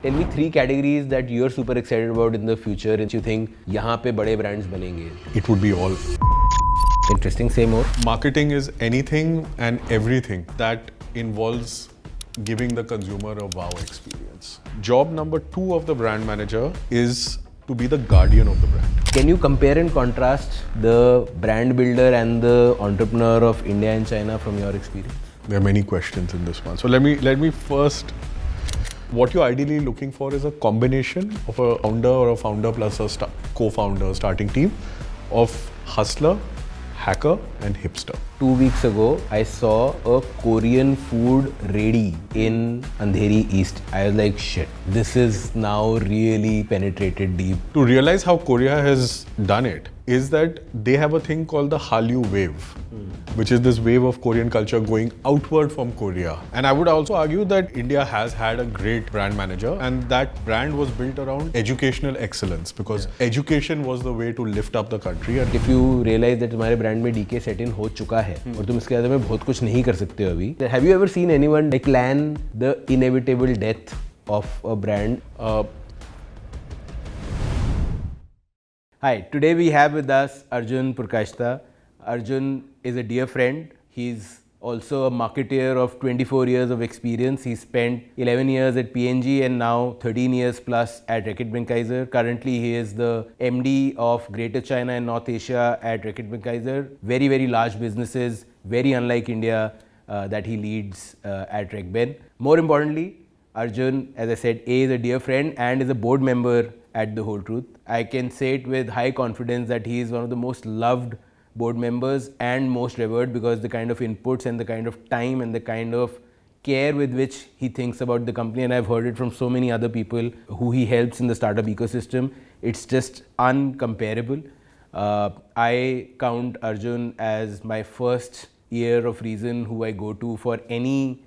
Tell me 3 categories that you're super excited about in the future and you think यहाँ पे बड़े brands बनेंगे. It would be all. Interesting, say more. Marketing is anything and everything that involves giving the consumer a wow experience. Job number 2 of the brand manager is to be the guardian of the brand. Can you compare and contrast the brand builder and the entrepreneur of India and China from your experience? There are many questions in this one. So let me first. What you're ideally looking for is a combination of a founder plus a co-founder starting team of hustler, hacker and hipster. 2 weeks ago, I saw a Korean food ready in Andheri East. I was like, shit, this is now really penetrated deep. To realize how Korea has done it is that they have a thing called the Hallyu wave, which is this wave of Korean culture going outward from Korea. And I would also argue that India has had a great brand manager, and that brand was built around educational excellence because education was the way to lift up the country. And if you realize that तुम्हारे brand में DK set in हो चुका है और तुम इसके बाद में बहुत कुछ नहीं कर सकते हो अभी. Have you ever seen anyone plan the inevitable death of a brand? Hi, today we have with us Arjun Purkayastha. Arjun is a dear friend. He's also a marketeer of 24 years of experience. He spent 11 years at P&G and now 13 years plus at Reckitt Benckiser. Currently, he is the MD of Greater China and North Asia at Reckitt Benckiser. Very, very large businesses, very unlike India, that he leads at RecBen. More importantly, Arjun, as I said, is a dear friend and is a board member at The Whole Truth. I can say it with high confidence that he is one of the most loved board members and most revered because the kind of inputs and the kind of time and the kind of care with which he thinks about the company, and I've heard it from so many other people who he helps in the startup ecosystem, it's just uncomparable. I count Arjun as my first ear of reason who I go to for any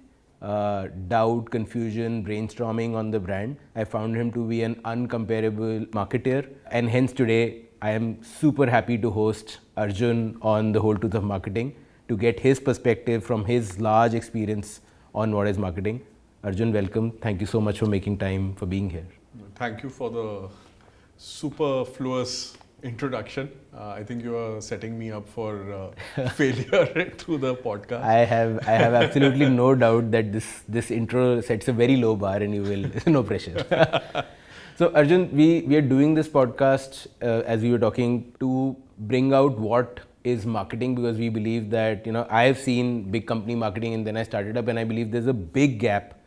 doubt, confusion, brainstorming on the brand. I found him to be an uncomparable marketer, and hence today I am super happy to host Arjun on The Whole Truth of Marketing to get his perspective from his large experience on what is marketing. Arjun, welcome. Thank you so much for making time for being here. Thank you for the superfluous introduction. I think you are setting me up for failure through the podcast. I have absolutely no doubt that this intro sets a very low bar and you will, no pressure. So Arjun, we are doing this podcast as we were talking to bring out what is marketing, because we believe that, I have seen big company marketing and then I started up, and I believe there's a big gap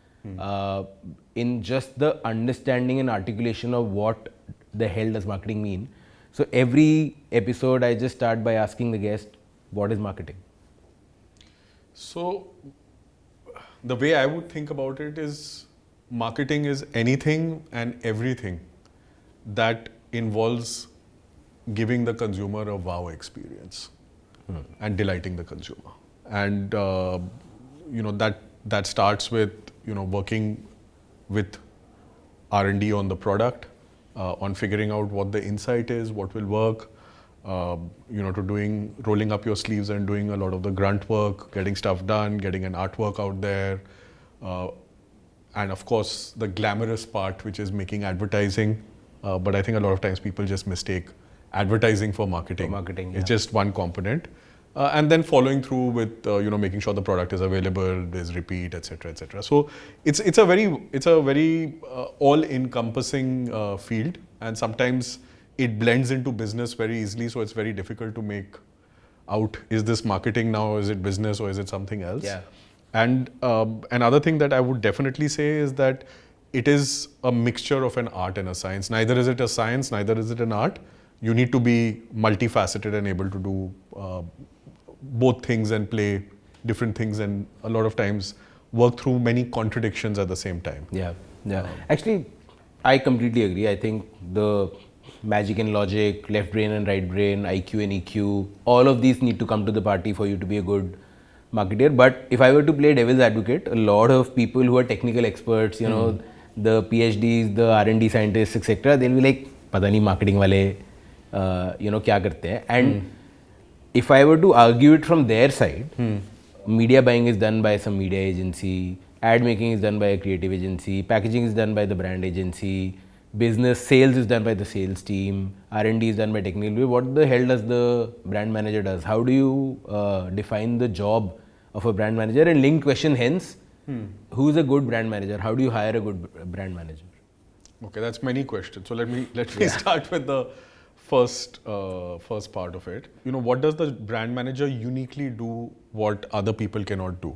in just the understanding and articulation of what the hell does marketing mean. So every episode I just start by asking the guest, what is marketing? So the way I would think about it is marketing is anything and everything that involves giving the consumer a wow experience and delighting the consumer. And that starts with working with R&D on the product, on figuring out what the insight is, what will work, to rolling up your sleeves and doing a lot of the grunt work, getting stuff done, getting an artwork out there, and of course the glamorous part, which is making advertising. But I think a lot of times people just mistake advertising for marketing. Yeah. It's just one component. And then following through with making sure the product is available, there's repeat, etc., etc. So it's a very all-encompassing field, and sometimes it blends into business very easily. So it's very difficult to make out, is this marketing now, is it business, or is it something else? Yeah. And another thing that I would definitely say is that it is a mixture of an art and a science. Neither is it a science, neither is it an art. You need to be multifaceted and able to do both things and play different things, and a lot of times work through many contradictions at the same time. Yeah. Actually, I completely agree. I think the magic and logic, left brain and right brain, IQ and EQ, all of these need to come to the party for you to be a good marketer. But if I were to play devil's advocate, a lot of people who are technical experts, the PhDs, the R&D scientists, etc., they'll be like, pata nahi marketing wale, kya karte hain? And if I were to argue it from their side, media buying is done by some media agency ad making is done by a creative agency, packaging is done by the brand agency, business sales is done by the sales team, R&D is done by technical. What the hell does the brand manager does? How do you define the job of a brand manager? And linked question hence, who is a good brand manager? How do you hire a good brand manager? Okay, that's many questions. So let me start with the first part of it. What does the brand manager uniquely do what other people cannot do?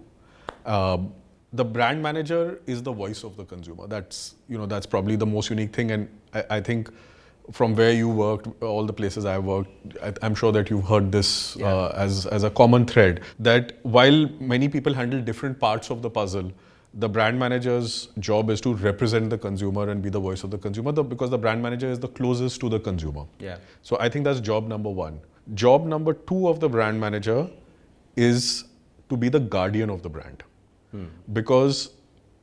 The brand manager is the voice of the consumer. That's probably the most unique thing. And I think from where you worked, all the places I worked, I'm sure that you've heard this as a common thread, that while many people handle different parts of the puzzle, the brand manager's job is to represent the consumer and be the voice of the consumer, because the brand manager is the closest to the consumer. Yeah. So I think that's job number one. Job number two of the brand manager is to be the guardian of the brand. Because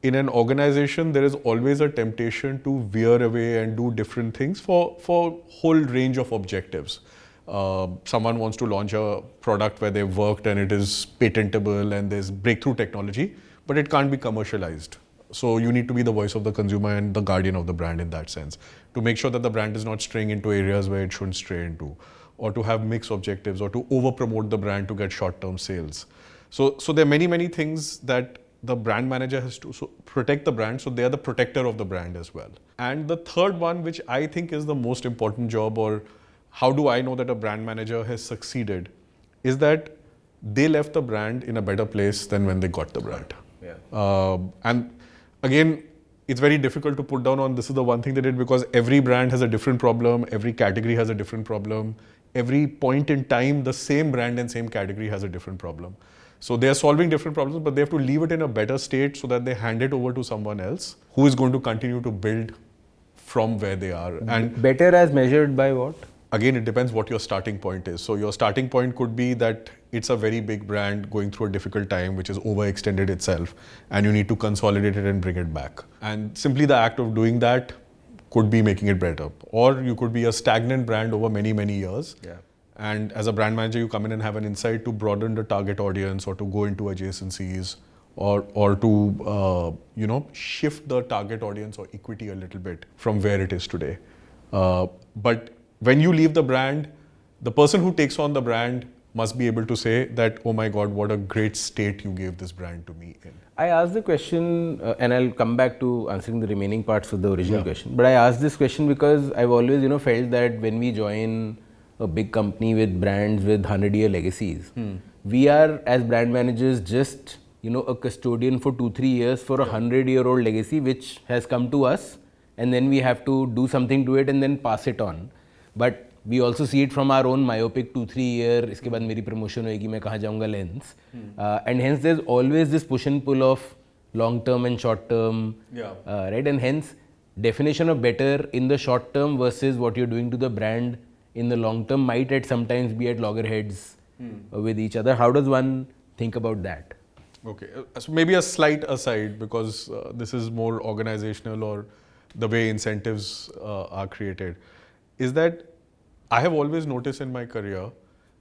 in an organization, there is always a temptation to veer away and do different things for whole range of objectives. Someone wants to launch a product where they've worked and it is patentable and there's breakthrough technology, but it can't be commercialized. So you need to be the voice of the consumer and the guardian of the brand in that sense, to make sure that the brand is not straying into areas where it shouldn't stray into, or to have mixed objectives, or to over promote the brand to get short-term sales. So there are many things that the brand manager has to protect the brand. So they are the protector of the brand as well. And the third one, which I think is the most important job, or how do I know that a brand manager has succeeded, is that they left the brand in a better place than when they got the brand. Yeah. And again, it's very difficult to put down on this is the one thing they did, because every brand has a different problem, every category has a different problem, every point in time, the same brand and same category has a different problem. So they are solving different problems, but they have to leave it in a better state so that they hand it over to someone else who is going to continue to build from where they are. And better as measured by what? Again, it depends what your starting point is. So your starting point could be that it's a very big brand going through a difficult time, which is overextended itself, and you need to consolidate it and bring it back. And simply the act of doing that could be making it better. Or you could be a stagnant brand over many years. Yeah. And as a brand manager, you come in and have an insight to broaden the target audience, or to go into adjacencies, or to shift the target audience or equity a little bit from where it is today. But when you leave the brand, the person who takes on the brand must be able to say that, oh my God, what a great state you gave this brand to me in. I asked the question, and I'll come back to answering the remaining parts of the original question. But I asked this question because I've always, felt that when we join a big company with brands with 100-year legacies, we are, as brand managers, just a custodian for 2-3 years for a 100-year-old legacy which has come to us, and then we have to do something to it and then pass it on. But we also see it from our own myopic 2-3 year, iske baad meri promotion hoegi, main kahan jaunga lens. And hence there's always this push and pull of long term and short term, right? And hence definition of better in the short term versus what you're doing to the brand in the long term might at sometimes be at loggerheads with each other. How does one think about that? Okay, so maybe a slight aside, because this is more organizational, or the way incentives are created, is that I have always noticed in my career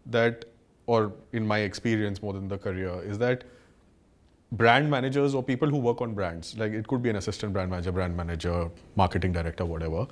that, or in my experience more than the career, is that brand managers or people who work on brands, like it could be an assistant brand manager, marketing director, whatever,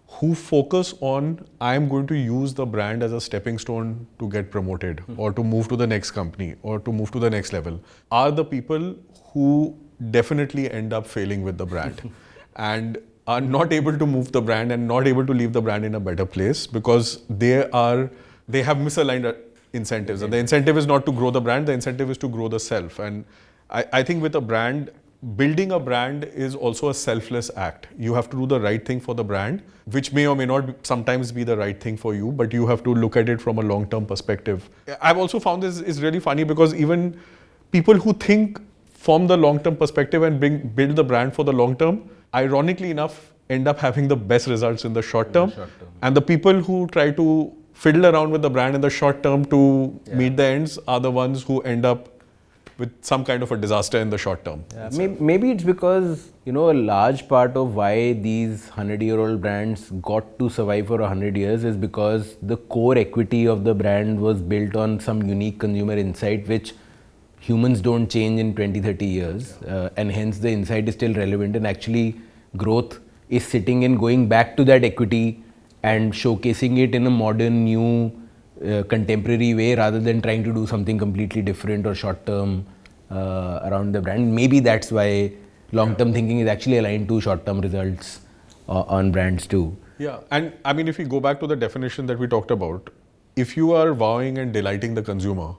who focus on, I'm going to use the brand as a stepping stone to get promoted or to move to the next company or to move to the next level, are the people who definitely end up failing with the brand and are not able to move the brand and not able to leave the brand in a better place, because they have misaligned incentives. And the incentive is not to grow the brand, the incentive is to grow the self. And I think with a brand, building a brand is also a selfless act. You have to do the right thing for the brand, which may or may not sometimes be the right thing for you, but you have to look at it from a long-term perspective. I've also found this is really funny, because even people who think from the long-term perspective and build the brand for the long term, ironically enough, end up having the best results in the short term. And the people who try to fiddle around with the brand in the short term to meet the ends are the ones who end up with some kind of a disaster in the short term. Maybe it's because, a large part of why these 100-year-old brands got to survive for 100 years is because the core equity of the brand was built on some unique consumer insight, which humans don't change in 20-30 years, and hence the insight is still relevant, and actually growth is sitting in going back to that equity and showcasing it in a modern, new, contemporary way, rather than trying to do something completely different or short term around the brand. Maybe that's why long term thinking is actually aligned to short term results on brands too. Yeah, and I mean, if we go back to the definition that we talked about, if you are wowing and delighting the consumer,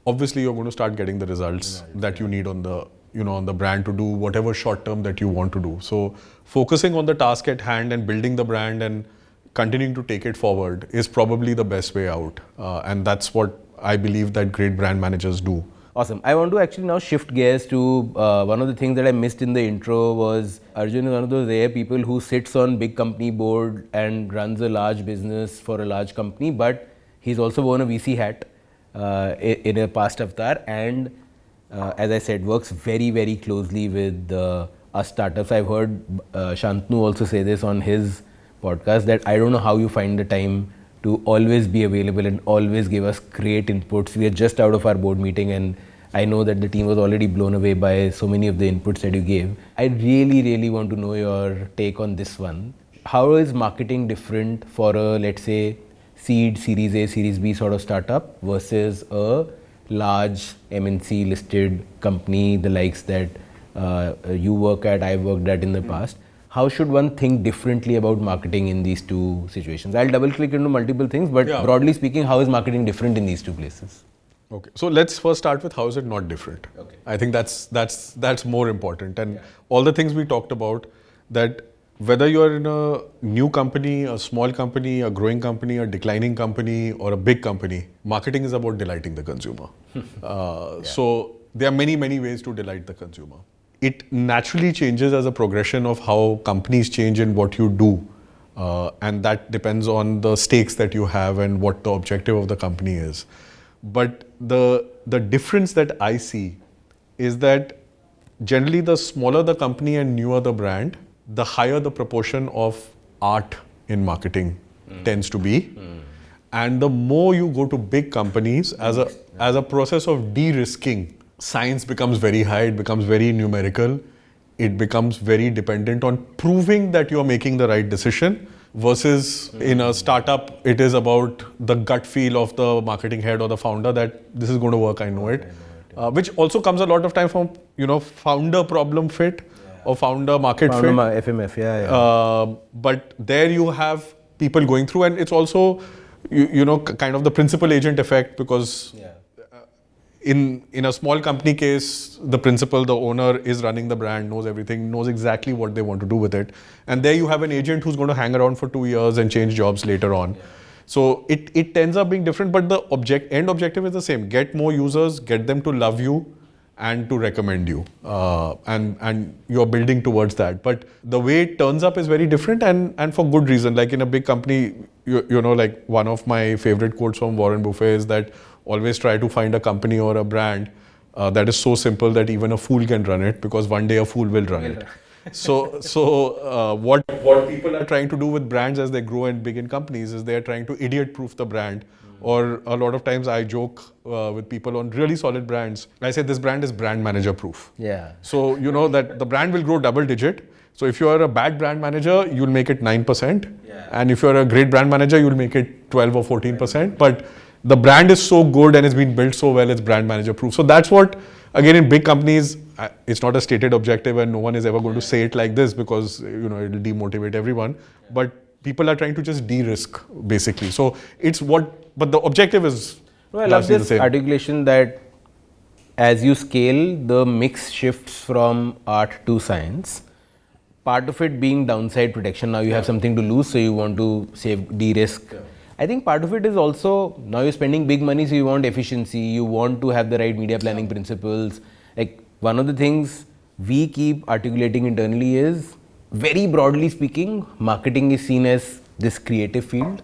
obviously you're going to start getting the results that you need on the, you know, on the brand to do whatever short term that you want to do. So focusing on the task at hand and building the brand and continuing to take it forward is probably the best way out. And that's what I believe that great brand managers do. Awesome. I want to actually now shift gears to one of the things that I missed in the intro was Arjun is one of those rare people who sits on big company board and runs a large business for a large company, but he's also worn a VC hat in a past avatar, and as I said, works very, very closely with us startups. I've heard Shantanu also say this on his podcast, that I don't know how you find the time to always be available and always give us great inputs. We are just out of our board meeting, and I know that the team was already blown away by so many of the inputs that you gave. I really, really want to know your take on this one. How is marketing different for a, let's say, seed, Series A, Series B sort of startup versus a large MNC listed company, the likes that you work at, I've worked at in the past? How should one think differently about marketing in these two situations? I'll double click into multiple things, but broadly speaking, how is marketing different in these two places? Okay, so let's first start with how is it not different. Okay. I think that's more important, and all the things we talked about, that whether you're in a new company, a small company, a growing company, a declining company, or a big company, marketing is about delighting the consumer. So there are many, many ways to delight the consumer. It naturally changes as a progression of how companies change in what you do. And that depends on the stakes that you have and what the objective of the company is. But the difference that I see is that generally the smaller the company and newer the brand, the higher the proportion of art in marketing tends to be. And the more you go to big companies, as a process of de-risking, science becomes very high, it becomes very numerical, it becomes very dependent on proving that you're making the right decision, versus in a startup, it is about the gut feel of the marketing head or the founder that this is going to work, I know it. Which also comes a lot of time from, you know, founder problem fit or founder market fit. FMF, But there you have people going through, and it's also, you know, kind of the principal agent effect, because in a small company case, the principal, the owner is running the brand, knows everything, knows exactly what they want to do with it. And there you have an agent who's going to hang around for 2 years and change jobs later on. So it ends up being different, but the end objective is the same. Get more users, get them to love you and to recommend you. And you're building towards that. But the way it turns up is very different, and for good reason. Like in a big company, you know, like one of my favorite quotes from Warren Buffett is that always try to find a company or a brand that is so simple that even a fool can run it, because one day a fool will run it. So what people are trying to do with brands as they grow and big in companies is they are trying to idiot-proof the brand. Or a lot of times I joke with people on really solid brands. I say this brand is brand manager proof. So you know that the brand will grow double digit. So if you are a bad brand manager, you'll make it 9%. And if you're a great brand manager, you'll make it 12 or 14%. But the brand is so good and it's been built so well, it's brand manager proof. So that's what, again, in big companies, it's not a stated objective, and no one is ever going to say it like this, because, you know, it'll demotivate everyone. But people are trying to just de-risk, basically. So it's but the objective is I love this articulation that as you scale, the mix shifts from art to science. Part of it being downside protection. Now you have something to lose, so you want to save, de-risk. I think part of it is also, now you're spending big money, so you want efficiency, you want to have the right media planning principles. Like one of the things we keep articulating internally is, very broadly speaking, marketing is seen as this creative field,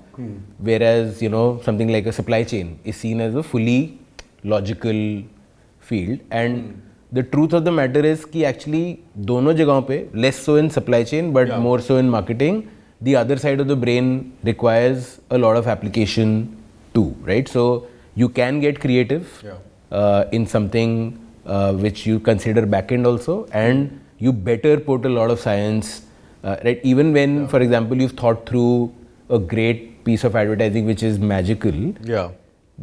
whereas, you know, something like a supply chain is seen as a fully logical field. And the truth of the matter is कि actually दोनों जगहों पे, less so in supply chain but more so in marketing, the other side of the brain requires a lot of application too, right? So you can get creative in something which you consider backend also, and you better put a lot of science, right? Even when, for example, you've thought through a great piece of advertising which is magical. Yeah.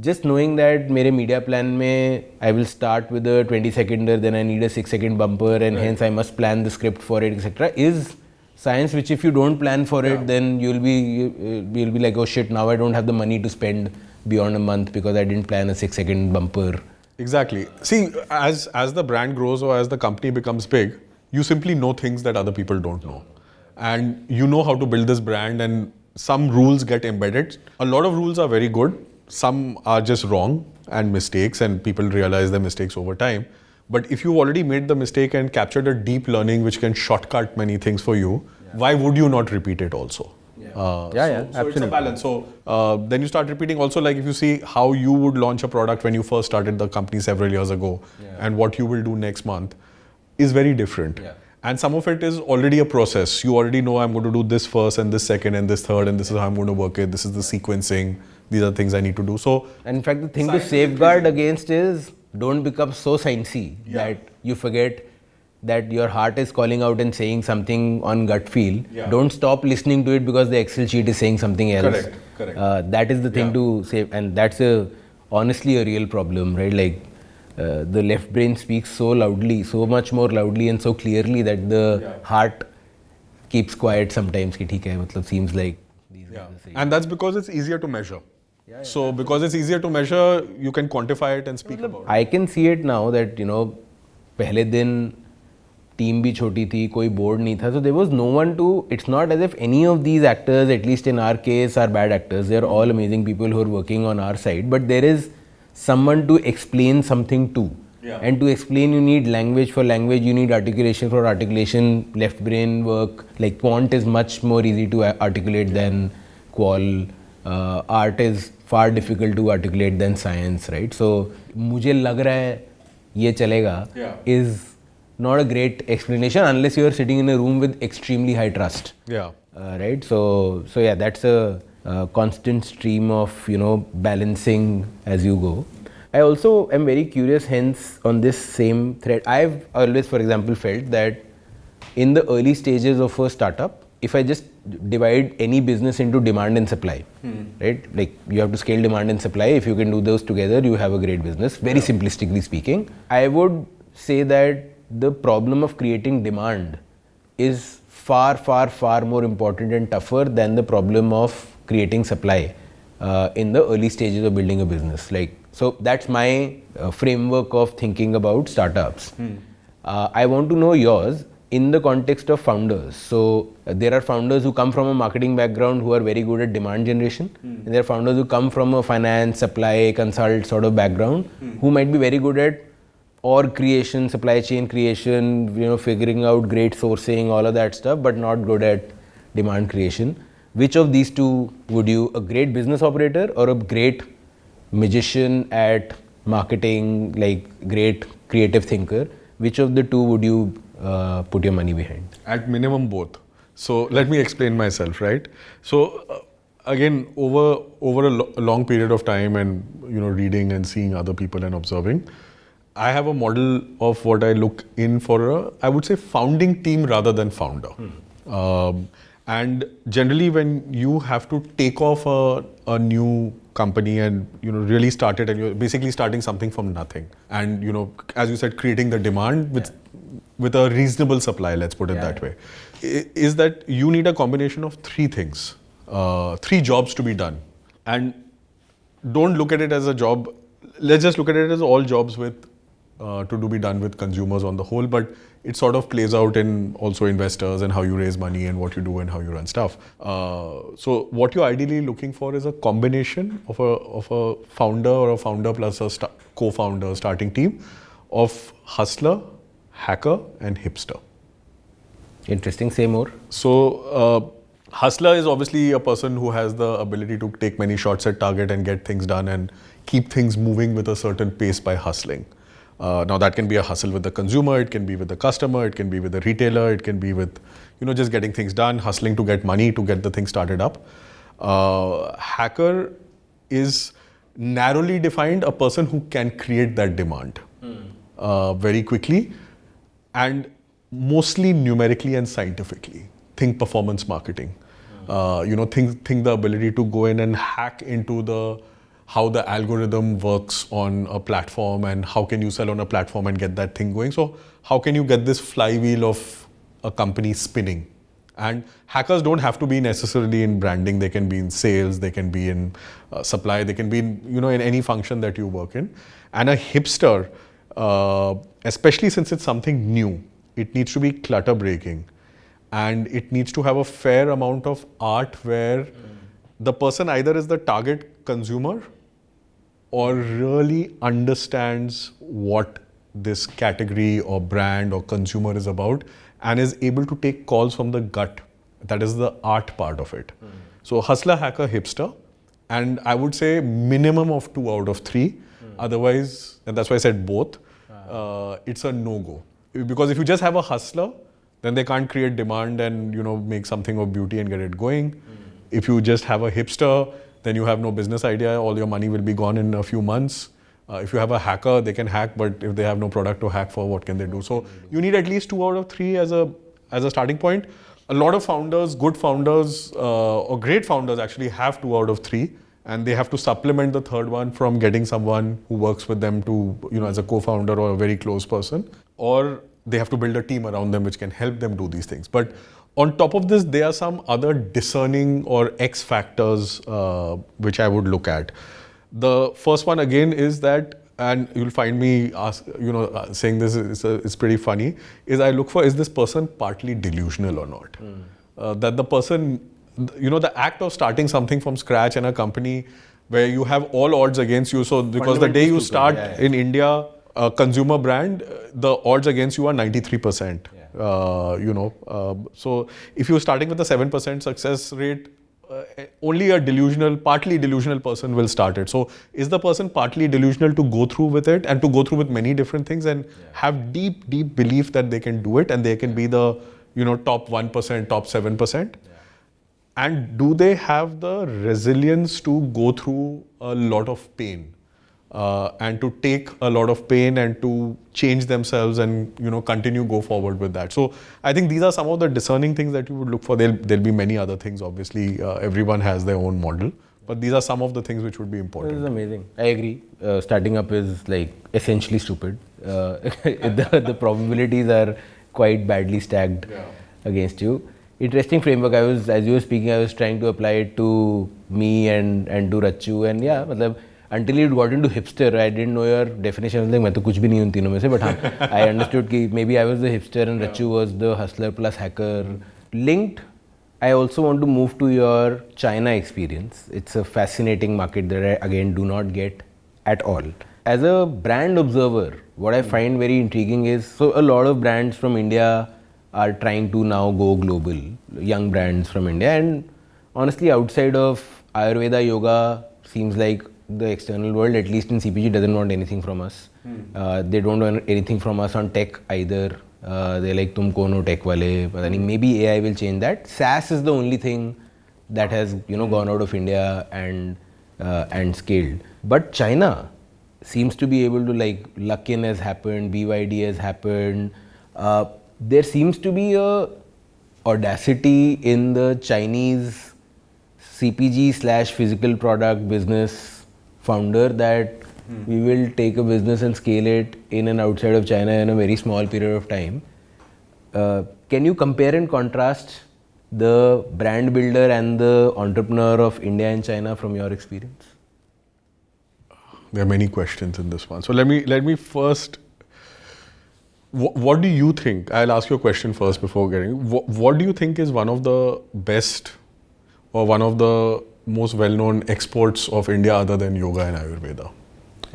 Just knowing that मेरे media plan में I will start with a 20-seconder, then I need a 6-second bumper, and hence I must plan the script for it, etc. is science which if you don't plan for it, then you'll be like, oh shit, now I don't have the money to spend beyond a month because I didn't plan a 6-second bumper. Exactly. See, as the brand grows or as the company becomes big, you simply know things that other people don't know. And you know how to build this brand, and some rules get embedded. A lot of rules are very good. Some are just wrong and mistakes, and people realize their mistakes over time. But if you've already made the mistake and captured a deep learning which can shortcut many things for you, why would you not repeat it also? So It's a balance. So then you start repeating also, like if you see how you would launch a product when you first started the company several years ago, and what you will do next month is very different. And some of it is already a process. You already know I'm going to do this first and this second and this third, and this is how I'm going to work it. This is the sequencing. These are things I need to do. So, and in fact, the thing to safeguard against is don't become so sciencey that you forget that your heart is calling out and saying something on gut feel. Don't stop listening to it because the Excel sheet is saying something else. Correct. That is the thing to save, and that's honestly a real problem, right? Like the left brain speaks so loudly, so much more loudly and so clearly that the heart keeps quiet sometimes. Ki theek hai, matlab seems like these are the same. And that's because it's easier to measure. So because it's easier to measure, you can quantify it and speak about it. I can see it now that, पहले दिन team भी छोटी थी, कोई board नहीं था, so there was no one to, it's not as if any of these actors, at least in our case, are bad actors. They're all amazing people who are working on our side, but there is someone to explain something to. And to explain, you need language. For language, you need articulation. For articulation, left brain work. Like quant is much more easy to articulate than qual. Art is far difficult to articulate than science, right? So, मुझे लग रहा है ये चलेगा is not a great explanation unless you are sitting in a room with extremely high trust. Right? So yeah, that's a constant stream of balancing as you go. I also am very curious, hence on this same thread, I've always, for example, felt that in the early stages of a startup, if I just divide any business into demand and supply, right? Like you have to scale demand and supply. If you can do those together, you have a great business. Very simplistically speaking, I would say that the problem of creating demand is far, far, far more important and tougher than the problem of creating supply in the early stages of building a business. So that's my framework of thinking about startups. I want to know yours in the context of founders. So there are founders who come from a marketing background who are very good at demand generation. And there are founders who come from a finance, supply, consult sort of background who might be very good at org creation, supply chain creation, figuring out great sourcing, all of that stuff, but not good at demand creation. Which of these two would you, a great business operator or a great magician at marketing, like great creative thinker, which of the two would you put your money behind? At minimum, both. So let me explain myself, right? So again, over a long period of time and reading and seeing other people and observing, I have a model of what I look in for I would say founding team rather than founder. And generally when you have to take off a new company and really start it, and you're basically starting something from nothing, and as you said, creating the demand with a reasonable supply, let's put it that way, is that you need a combination of three things, three jobs to be done. And don't look at it as a job, let's just look at it as all jobs with to be done with consumers on the whole, but it sort of plays out in also investors and how you raise money and what you do and how you run stuff. So what you're ideally looking for is a combination of a founder or a founder plus a co-founder starting team of hustler, hacker and hipster. Interesting, say more. So hustler is obviously a person who has the ability to take many shots at target and get things done and keep things moving with a certain pace by hustling. Now that can be a hustle with the consumer, it can be with the customer, it can be with the retailer, it can be with just getting things done, hustling to get money to get the thing started up. Hacker is narrowly defined, a person who can create that demand very quickly and mostly numerically and scientifically. Think performance marketing. Think the ability to go in and hack into how the algorithm works on a platform and how can you sell on a platform and get that thing going. So how can you get this flywheel of a company spinning? And hackers don't have to be necessarily in branding. They can be in sales, they can be in supply, they can be in any function that you work in. And a hipster, especially since it's something new, it needs to be clutter breaking, and it needs to have a fair amount of art where the person either is the target consumer or really understands what this category or brand or consumer is about and is able to take calls from the gut. That is the art part of it. So hustler, hacker, hipster, and I would say minimum of 2 out of 3. Otherwise, and that's why I said both, it's a no-go. Because if you just have a hustler, then they can't create demand and make something of beauty and get it going. If you just have a hipster, then you have no business idea. All your money will be gone in a few months. If you have a hacker, they can hack, but if they have no product to hack for, what can they do? So you need at least 2 out of 3 as a starting point. A lot of founders, good founders, or great founders actually have 2 out of 3, and they have to supplement the third one from getting someone who works with them to, as a co-founder or a very close person, or they have to build a team around them which can help them do these things. But on top of this, there are some other discerning or X factors which I would look at. The first one again is that, and you'll find me saying this is pretty funny, is I look for, is this person partly delusional or not? That the person, the act of starting something from scratch in a company where you have all odds against you. So because the day you start in India, a consumer brand, the odds against you are 93%. So if you're starting with a 7% success rate, only a partly delusional person will start it. So is the person partly delusional to go through with it and to go through with many different things and have deep belief that they can do it and they can be the, top 1%, top 7%? And do they have the resilience to go through a lot of pain? And to take a lot of pain and to change themselves and continue go forward with that. So I think these are some of the discerning things that you would look for. There'll be many other things. Obviously, everyone has their own model, but these are some of the things which would be important. This is amazing. I agree. Starting up is like essentially stupid. The probabilities are quite badly stacked against you. Interesting framework. As you were speaking, I was trying to apply it to me and to Rachu, until it got into hipster, I didn't know your definition. I was like, मैं तो कुछ भी नहीं हूँ तीनों में से, but I understood that maybe I was the hipster and Rachu was the hustler plus hacker. Linked, I also want to move to your China experience. It's a fascinating market that I again do not get at all. As a brand observer, what I find very intriguing is, so a lot of brands from India are trying to now go global, young brands from India, and honestly outside of Ayurveda, yoga, seems like the external world, at least in CPG, doesn't want anything from us. They don't want anything from us on tech either. They're like, tum kono tech wale. Maybe AI will change that. SaaS is the only thing that has gone out of India and scaled. But China seems to be able to, like, Luckin has happened, BYD has happened. There seems to be a audacity in the Chinese CPG / physical product business founder that we will take a business and scale it in and outside of China in a very small period of time. Can you compare and contrast the brand builder and the entrepreneur of India and China from your experience? There are many questions in this one. So let me first, what do you think? I'll ask you a question first before getting, what do you think is one of the best or one of the most well-known exports of India other than yoga and Ayurveda?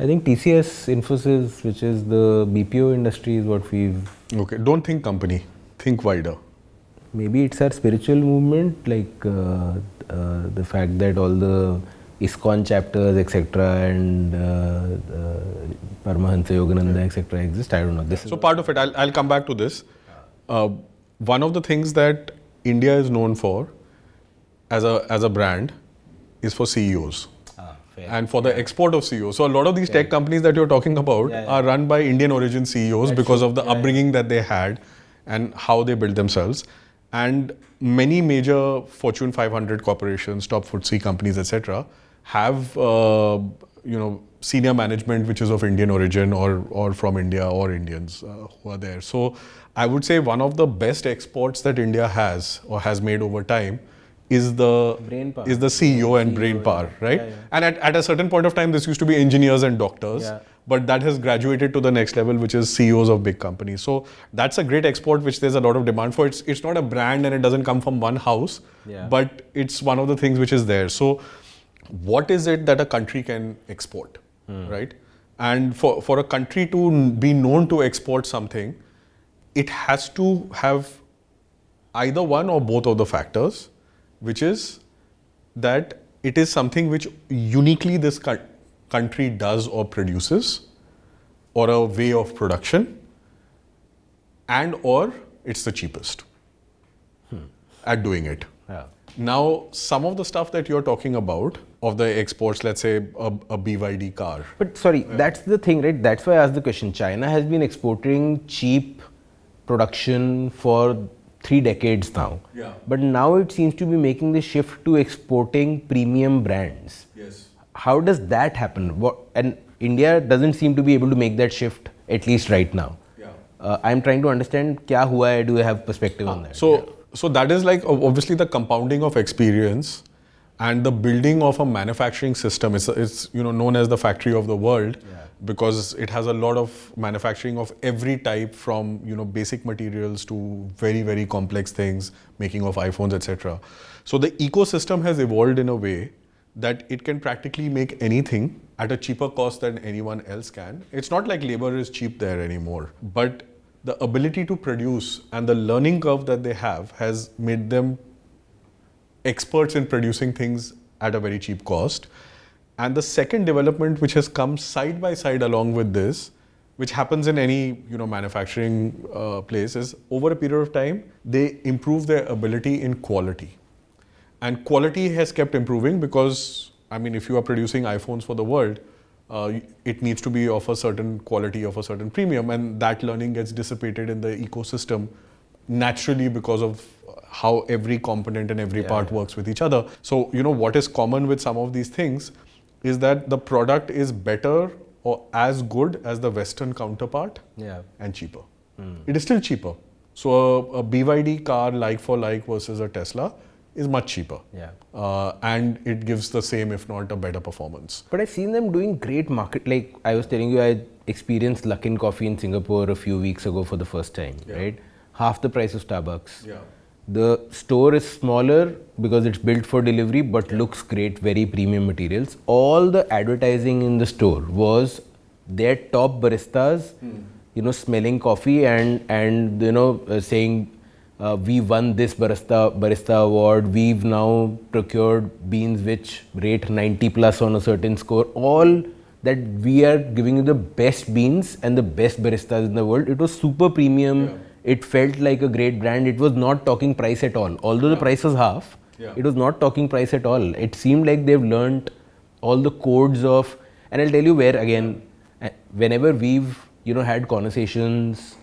I think TCS, Infosys, which is the BPO industry, is what we've... Okay, don't think company, think wider. Maybe it's our spiritual movement, like the fact that all the ISKCON chapters, etc., and Paramahansa Yogananda, etc., exist. I don't know. So part of it, I'll come back to this. One of the things that India is known for as a brand is for CEOs. and for the export of CEOs. So a lot of these tech companies that you're talking about are run by Indian origin CEOs because of the upbringing that they had and how they built themselves. And many major Fortune 500 corporations, top FTSE companies, etc., have senior management which is of Indian origin or from India or Indians who are there. So I would say one of the best exports that India has or has made over time is the CEO and brain power, right? And at a certain point of time, this used to be engineers and doctors, but that has graduated to the next level, which is CEOs of big companies. So that's a great export, which there's a lot of demand for. It's not a brand and it doesn't come from one house, but it's one of the things which is there. So what is it that a country can export, right? And for a country to be known to export something, it has to have either one or both of the factors, which is that it is something which uniquely this country does or produces, or a way of production, and or it's the cheapest at doing it. Now, some of the stuff that you're talking about of the exports, let's say a BYD car. But sorry, that's the thing, right? That's why I asked the question. China has been exporting cheap production for 3 decades now. But now it seems to be making the shift to exporting premium brands. How does that happen? And India doesn't seem to be able to make that shift, at least right now. I'm trying to understand kya hua hai, do I have perspective on that? So that is like obviously the compounding of experience and the building of a manufacturing system. It's known as the factory of the world because it has a lot of manufacturing of every type from basic materials to very, very complex things, making of iPhones, etc. So the ecosystem has evolved in a way that it can practically make anything at a cheaper cost than anyone else can. It's not like labor is cheap there anymore, but the ability to produce and the learning curve that they have has made them experts in producing things at a very cheap cost. And the second development which has come side by side along with this, which happens in any manufacturing place, is over a period of time they improve their ability in quality. And quality has kept improving because, if you are producing iPhones for the world, it needs to be of a certain quality, of a certain premium, and that learning gets dissipated in the ecosystem naturally because of how every component and every part works with each other. So, what is common with some of these things is that the product is better or as good as the Western counterpart and cheaper. It is still cheaper. So, a BYD car like for like versus a Tesla is much cheaper. And it gives the same, if not a better performance. But I've seen them doing great market. Like I was telling you, I experienced Luckin Coffee in Singapore a few weeks ago for the first time, right? Half the price of Starbucks. The store is smaller because it's built for delivery, but looks great, very premium materials. All the advertising in the store was their top baristas, smelling coffee and saying, we won this barista award. We've now procured beans which rate 90 plus on a certain score. All that we are giving you the best beans and the best baristas in the world. It was super premium. It felt like a great brand. It was not talking price at all. Although the price was half, it was not talking price at all. It seemed like they've learnt all the codes of, and I'll tell you where again, whenever we've had conversations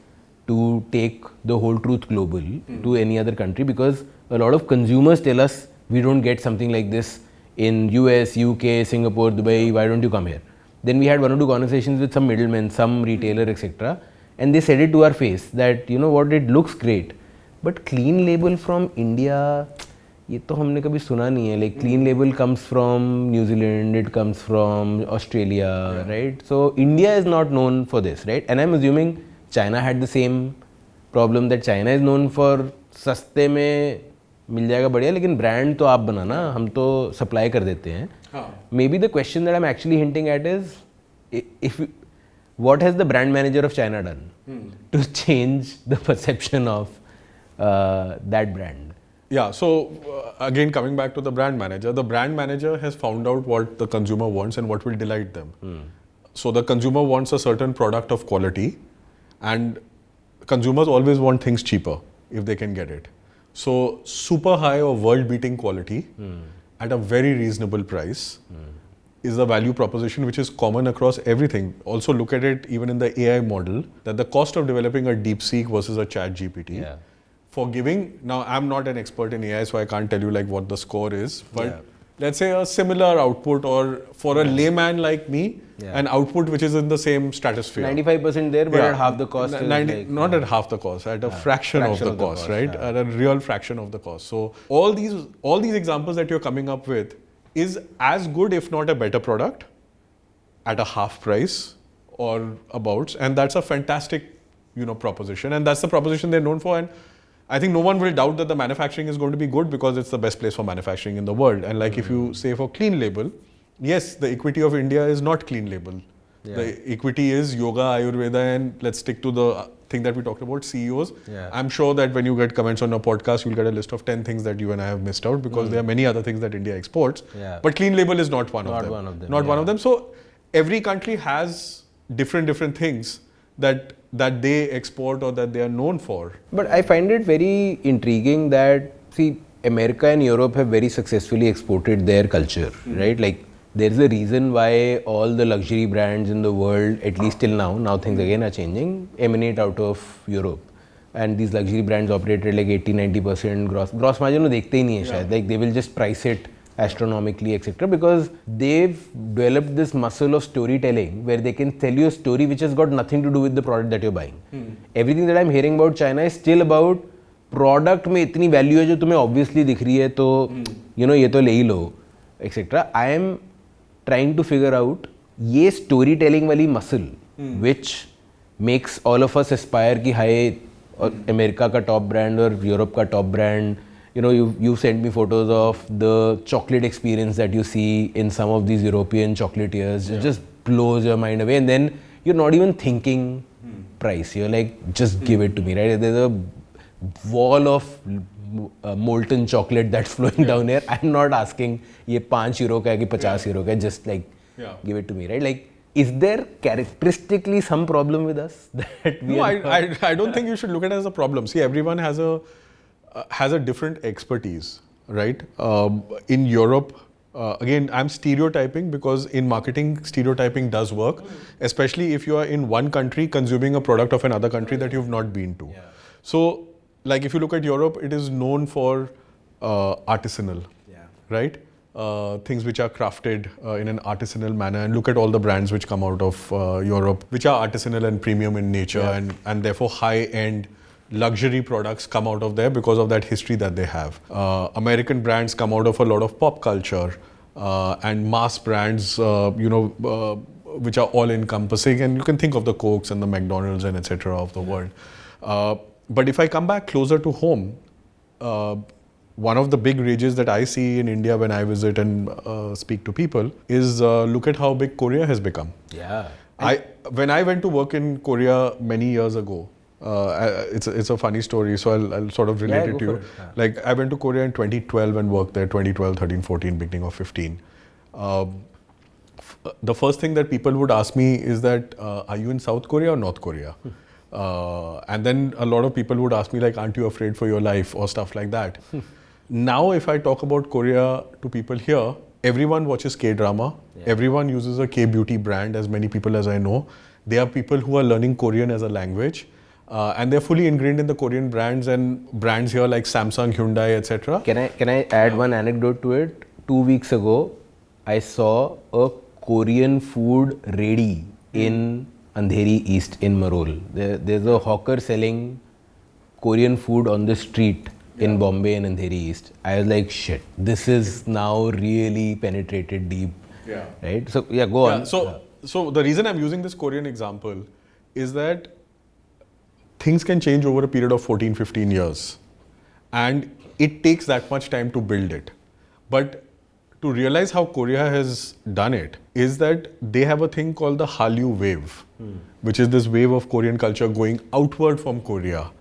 to take the whole truth global to any other country, because a lot of consumers tell us we don't get something like this in US, UK, Singapore, Dubai, why don't you come here? Then we had 1 or 2 conversations with some middlemen, some retailer, etc. And they said it to our face that, it looks great. But clean label from India, ये तो हमने कभी सुना नहीं है. Like clean label comes from New Zealand, it comes from Australia, right? So India is not known for this, right? And I'm assuming China had the same problem that China is known for सस्ते में मिल जाएगा बढ़िया, लेकिन brand तो आप बनाना, हम तो supply कर देते हैं. Maybe the question that I'm actually hinting at is, what has the brand manager of China done to change the perception of that brand? Yeah, so again coming back to the brand manager has found out what the consumer wants and what will delight them. So the consumer wants a certain product of quality, and consumers always want things cheaper if they can get it. So super high or world beating quality at a very reasonable price is a value proposition which is common across everything. Also look at it even in the AI model, that the cost of developing a DeepSeek versus a chat GPT. Yeah. For giving, now I'm not an expert in AI, so I can't tell you like what the score is, but Yeah. let's say a similar output, or for a layman like me, an output which is in the same stratosphere. 95% there, but at half the cost. Not at half the cost, at a fraction of the cost, right? Yeah. At a real fraction of the cost. So all these examples that you're coming up with is as good, if not a better product, at a half price or abouts, and that's a fantastic, proposition, and that's the proposition they're known for. And I think no one will doubt that the manufacturing is going to be good because it's the best place for manufacturing in the world. And like if you say for clean label, yes, the equity of India is not clean label. Yeah. The equity is yoga, Ayurveda, and let's stick to the thing that we talked about, CEOs. Yeah. I'm sure that when you get comments on a podcast, you'll get a list of 10 things that you and I have missed out, because there are many other things that India exports. Yeah. But clean label is not one of them. Not one of them. So every country has different things that they export or that they are known for. But I find it very intriguing that, see, America and Europe have very successfully exported their culture, right? Like, there's a reason why all the luxury brands in the world, at least till now things again are changing, emanate out of Europe. And these luxury brands operate at like 80-90% gross margin वो देखते ही नहीं है शायद. Like, they will just price it astronomically, etc. because they've developed this muscle of storytelling where they can tell you a story which has got nothing to do with the product that you're buying. Everything that I'm hearing about China is still about product में इतनी value है जो तुम्हें obviously दिख रही है तो ये तो ले ही लो, etc. I am trying to figure out ये storytelling वाली muscle which makes all of us aspire कि हाय अमेरिका का top brand और यूरोप का top brand. You've sent me photos of the chocolate experience that you see in some of these European chocolatiers. It just blows your mind away. And then you're not even thinking price. You're like, just give it to me, right? There's a wall of molten chocolate that's flowing down here. I'm not asking, ये €5 का है कि €50 का है. Just like, give it to me, right? Like, is there characteristically some problem with us? That we I don't think you should look at it as a problem. See, everyone has a different expertise, right? In Europe, again, I'm stereotyping because in marketing, stereotyping does work, especially if you are in one country consuming a product of another country that you've not been to. So, like if you look at Europe, it is known for artisanal, right? Things which are crafted in an artisanal manner, and look at all the brands which come out of Europe, which are artisanal and premium in nature, and therefore high-end luxury products come out of there because of that history that they have. American brands come out of a lot of pop culture and mass brands, which are all encompassing, and you can think of the Cokes and the McDonald's and etc. of the world. But if I come back closer to home, one of the big rages that I see in India when I visit and speak to people is look at how big Korea has become. Yeah. When I went to work in Korea many years ago, it's a funny story, so I'll sort of relate it to you. Like I went to Korea in 2012 and worked there 2012, 13, 14, beginning of 15. The first thing that people would ask me is that, are you in South Korea or North Korea? And then a lot of people would ask me like, aren't you afraid for your life or stuff like that? Now, if I talk about Korea to people here, everyone watches K-drama. Everyone uses a K-beauty brand, as many people as I know. There are people who are learning Korean as a language. And they're fully ingrained in the Korean brands, and brands here like Samsung, Hyundai, etc. Can I add one anecdote to it? 2 weeks ago, I saw a Korean food ready in Andheri East in Marol. There's a hawker selling Korean food on the street in Bombay and Andheri East. I was like, shit, this is now really penetrated deep. Right? So, go on. So the reason I'm using this Korean example is that things can change over a period of 14, 15 years. And it takes that much time to build it. But to realize how Korea has done it is that they have a thing called the Hallyu wave, which is this wave of Korean culture going outward from Korea.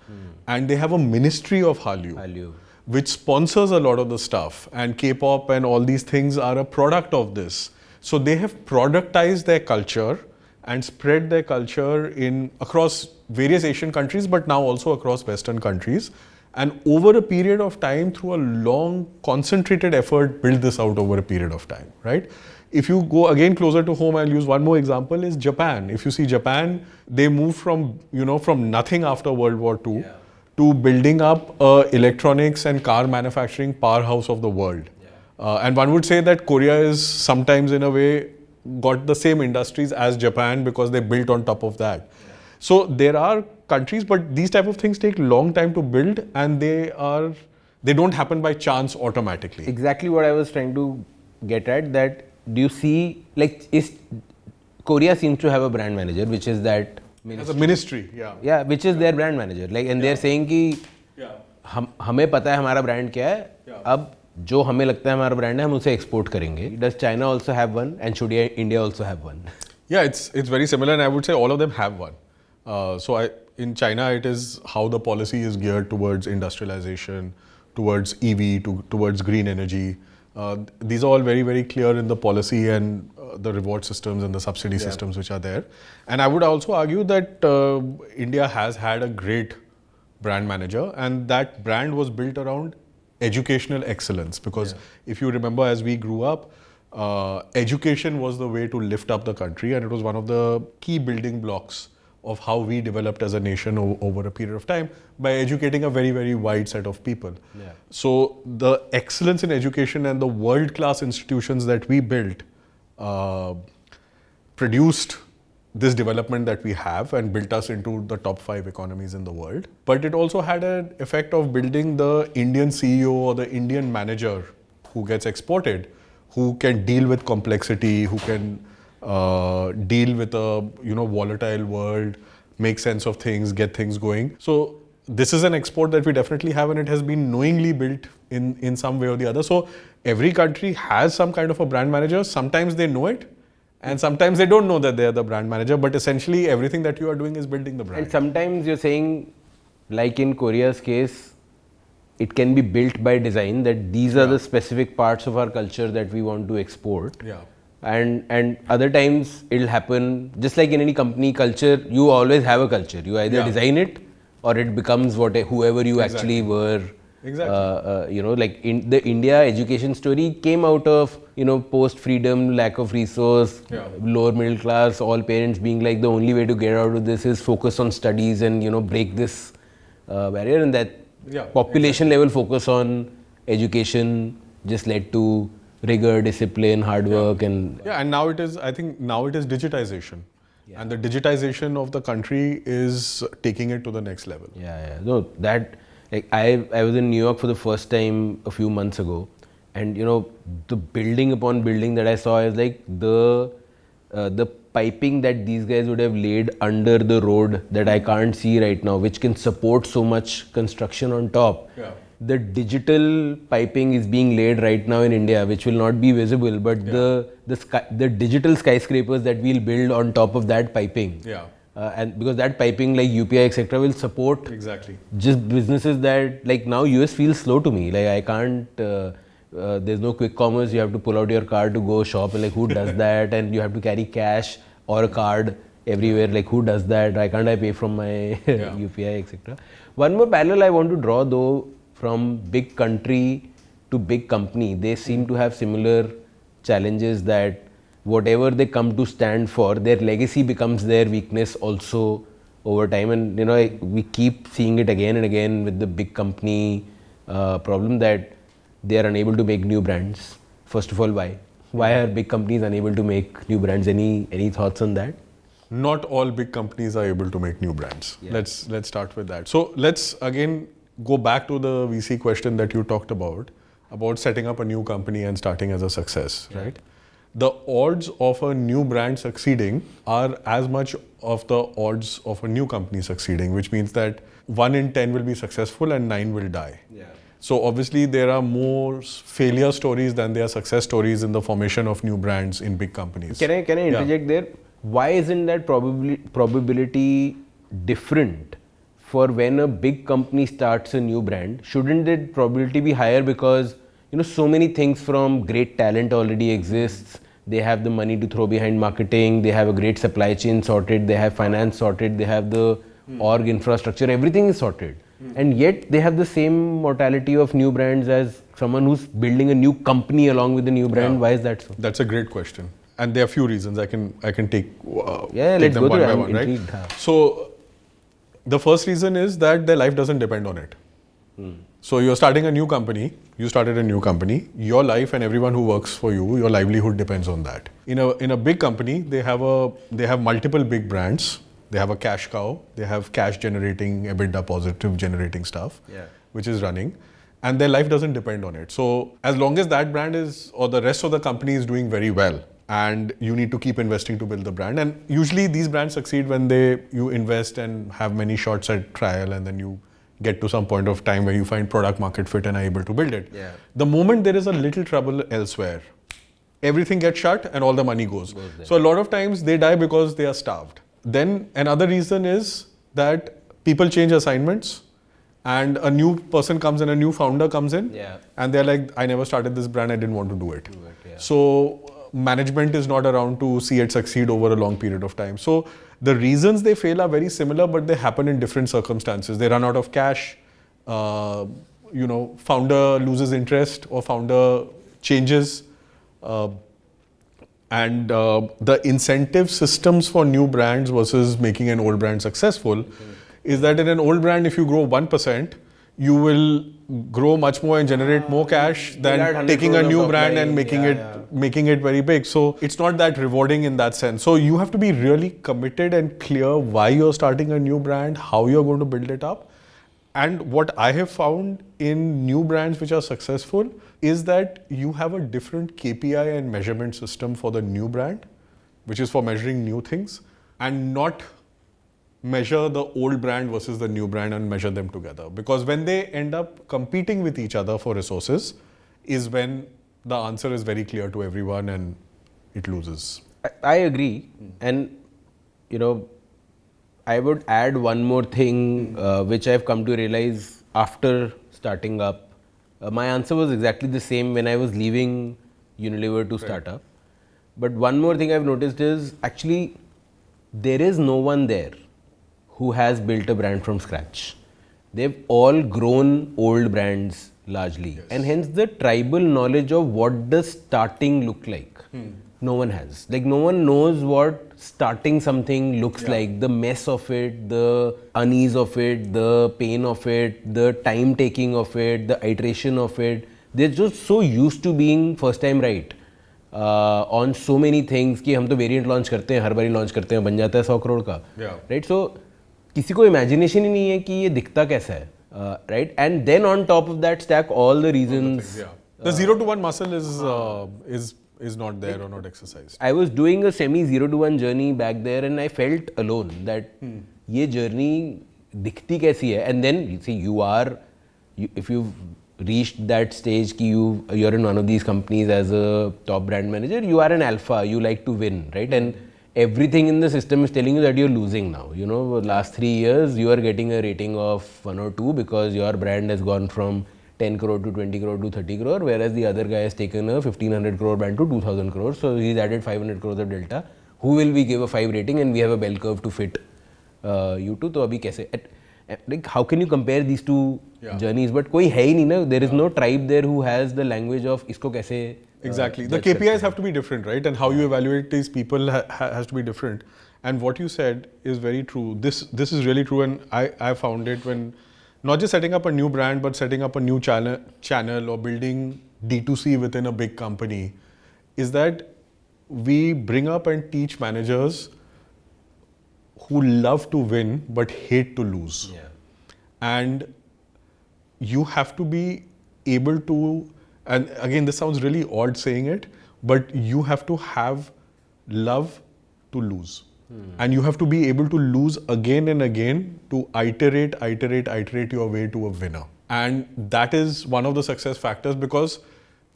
And they have a ministry of Hallyu, which sponsors a lot of the stuff. And K-pop and all these things are a product of this. So they have productized their culture and spread their culture across various Asian countries, but now also across Western countries. and over a period of time, through a long concentrated effort, build this out over a period of time, right? If you go again closer to home, I'll use one more example, is Japan. If you see Japan, they moved from, from nothing after World War II to building up electronics and car manufacturing powerhouse of the world. And one would say that Korea is sometimes in a way got the same industries as Japan because they built on top of that. So there are countries, but these type of things take long time to build, and they don't happen by chance automatically. Exactly what I was trying to get at, that do you see, like, Korea seems to have a brand manager, which is that as a ministry, yeah, which is their brand manager, like, and they're saying कि हमें पता है हमारा brand क्या है, अब जो हमें लगता है हमारा brand है हम उसे export करेंगे. Does China also have one, and should India also have one? Yeah, it's very similar, and I would say all of them have one. In China, it is how the policy is geared towards industrialization, towards EV, towards green energy. These are all very, very clear in the policy and the reward systems and the subsidy systems which are there. And I would also argue that India has had a great brand manager, and that brand was built around educational excellence. Because if you remember, as we grew up, education was the way to lift up the country, and it was one of the key building blocks of how we developed as a nation over a period of time, by educating a very, very wide set of people. So the excellence in education and the world-class institutions that we built produced this development that we have and built us into the top 5 economies in the world. But it also had an effect of building the Indian CEO or the Indian manager who gets exported, who can deal with complexity, who can deal with a volatile world, make sense of things, get things going. So this is an export that we definitely have, and it has been knowingly built in some way or the other. So every country has some kind of a brand manager. Sometimes they know it, and sometimes they don't know that they are the brand manager, but essentially everything that you are doing is building the brand. And sometimes you're saying, like in Korea's case, it can be built by design, that these are the specific parts of our culture that we want to export. And other times it'll happen, just like in any company culture, you always have a culture. You either design it or it becomes whoever you actually were. Like in the India education story came out of, post-freedom, lack of resource, lower middle class, all parents being like, the only way to get out of this is focus on studies and, break this barrier, and that population level focus on education just led to rigor, discipline, hard work, and now it is, I think now it is digitization, and the digitization of the country is taking it to the next level. No, that, like, I was in New York for the first time a few months ago, and the building upon building that I saw is like the piping that these guys would have laid under the road that I can't see right now, which can support so much construction on top. The digital piping is being laid right now in India, which will not be visible, but the digital skyscrapers that we'll build on top of that piping. And because that piping, like UPI, etc., will support just businesses that, like, now US feels slow to me. Like, I can't, there's no quick commerce, you have to pull out your card to go shop, and like, who does that? And you have to carry cash or a card everywhere, like, who does that? Why can't I pay from my UPI, etc.? One more parallel I want to draw, though, from big country to big company, they seem to have similar challenges, that whatever they come to stand for, their legacy becomes their weakness also over time. And we keep seeing it again and again with the big company problem, that they are unable to make new brands. First of all, why? Why are big companies unable to make new brands? Any thoughts on that? Not all big companies are able to make new brands. Let's start with that. So let's again go back to the VC question that you talked about setting up a new company and starting as a success, right? The odds of a new brand succeeding are as much of the odds of a new company succeeding, which means that 1 in 10 will be successful and 9 will die. So obviously there are more failure stories than there are success stories in the formation of new brands in big companies. Can I interject there? Why isn't that probability different for when a big company starts a new brand? Shouldn't the probability be higher, because so many things from great talent already exists. They have the money to throw behind marketing, they have a great supply chain sorted, they have finance sorted, they have the org infrastructure, everything is sorted. and yet they have the same mortality of new brands as someone who's building a new company along with the new brand. Why is that so? That's a great question, and there are a few reasons. I can take take let's them go one through. by I'm one, right? intrigued. So the first reason is that their life doesn't depend on it. So you're starting a new company, you started a new company, your life and everyone who works for you, your livelihood depends on that. In a big company, they have multiple big brands, they have a cash cow, they have cash generating, EBITDA positive generating stuff, which is running, and their life doesn't depend on it. So as long as that brand is, or the rest of the company is doing very well, and you need to keep investing to build the brand, and usually these brands succeed when you invest and have many shots at trial, and then you get to some point of time where you find product market fit and are able to build it. The moment there is a little trouble elsewhere, everything gets shut and all the money goes. So a lot of times they die because they are starved. Then another reason is that people change assignments and a new person comes in, a new founder comes in, and they're like, I never started this brand, I didn't want to do it. So management is not around to see it succeed over a long period of time. So the reasons they fail are very similar, but they happen in different circumstances. They run out of cash, founder loses interest or founder changes, and the incentive systems for new brands versus making an old brand successful is that in an old brand, if you grow 1%, you will grow much more and generate more cash than taking a new brand and making it very big. So it's not that rewarding in that sense. So you have to be really committed and clear why you're starting a new brand, how you're going to build it up. And what I have found in new brands which are successful is that you have a different KPI and measurement system for the new brand, which is for measuring new things, and not measure the old brand versus the new brand and measure them together. Because when they end up competing with each other for resources is when the answer is very clear to everyone and it loses. I agree. And, I would add one more thing which I've come to realize after starting up. My answer was exactly the same when I was leaving Unilever to start up. But one more thing I've noticed is actually there is no one there who has built a brand from scratch. They've all grown old brands largely. And hence the tribal knowledge of what does starting look like. No one has. Like no one knows what starting something looks like, the mess of it, the unease of it, the pain of it, the time taking of it, the iteration of it. They're just so used to being first time right on so many things कि हम तो variant launch करते हैं, हर बारी launch करते हैं, बन जाता है 100 crore का. Right? So किसी को imagination ही नहीं है कि ये दिखता कैसा है. Right? And then on top of that stack all the reasons. The 0 to 1 muscle is not there or not exercised. I was doing a semi 0 to 1 journey back there and I felt alone that ये journey दिखती कैसी है. And then you see if you've reached that stage कि you're in one of these companies as a top brand manager, you are an alpha, you like to win, right? And everything in the system is telling you that you're losing now. Last 3 years you are getting a rating of 1 or 2 because your brand has gone from 10 crore to 20 crore to 30 crore, whereas the other guy has taken a 1500 crore brand to 2000 crore. So he's added 500 crores of delta. Who will we give a 5 rating? And we have a bell curve to fit you two. So abhi kaise? Like how can you compare these two journeys? But koi hai hi nahi na. There is no tribe there who has the language of isko kaise. Exactly. The KPIs have to be different, right? And how you evaluate these people has to be different. And what you said is very true. This is really true, and I found it when not just setting up a new brand, but setting up a new channel or building D2C within a big company, is that we bring up and teach managers who love to win but hate to lose. And you have to be able to, and again this sounds really odd saying it, but you have to have love to lose. And you have to be able to lose again and again to iterate your way to a winner. And that is one of the success factors, because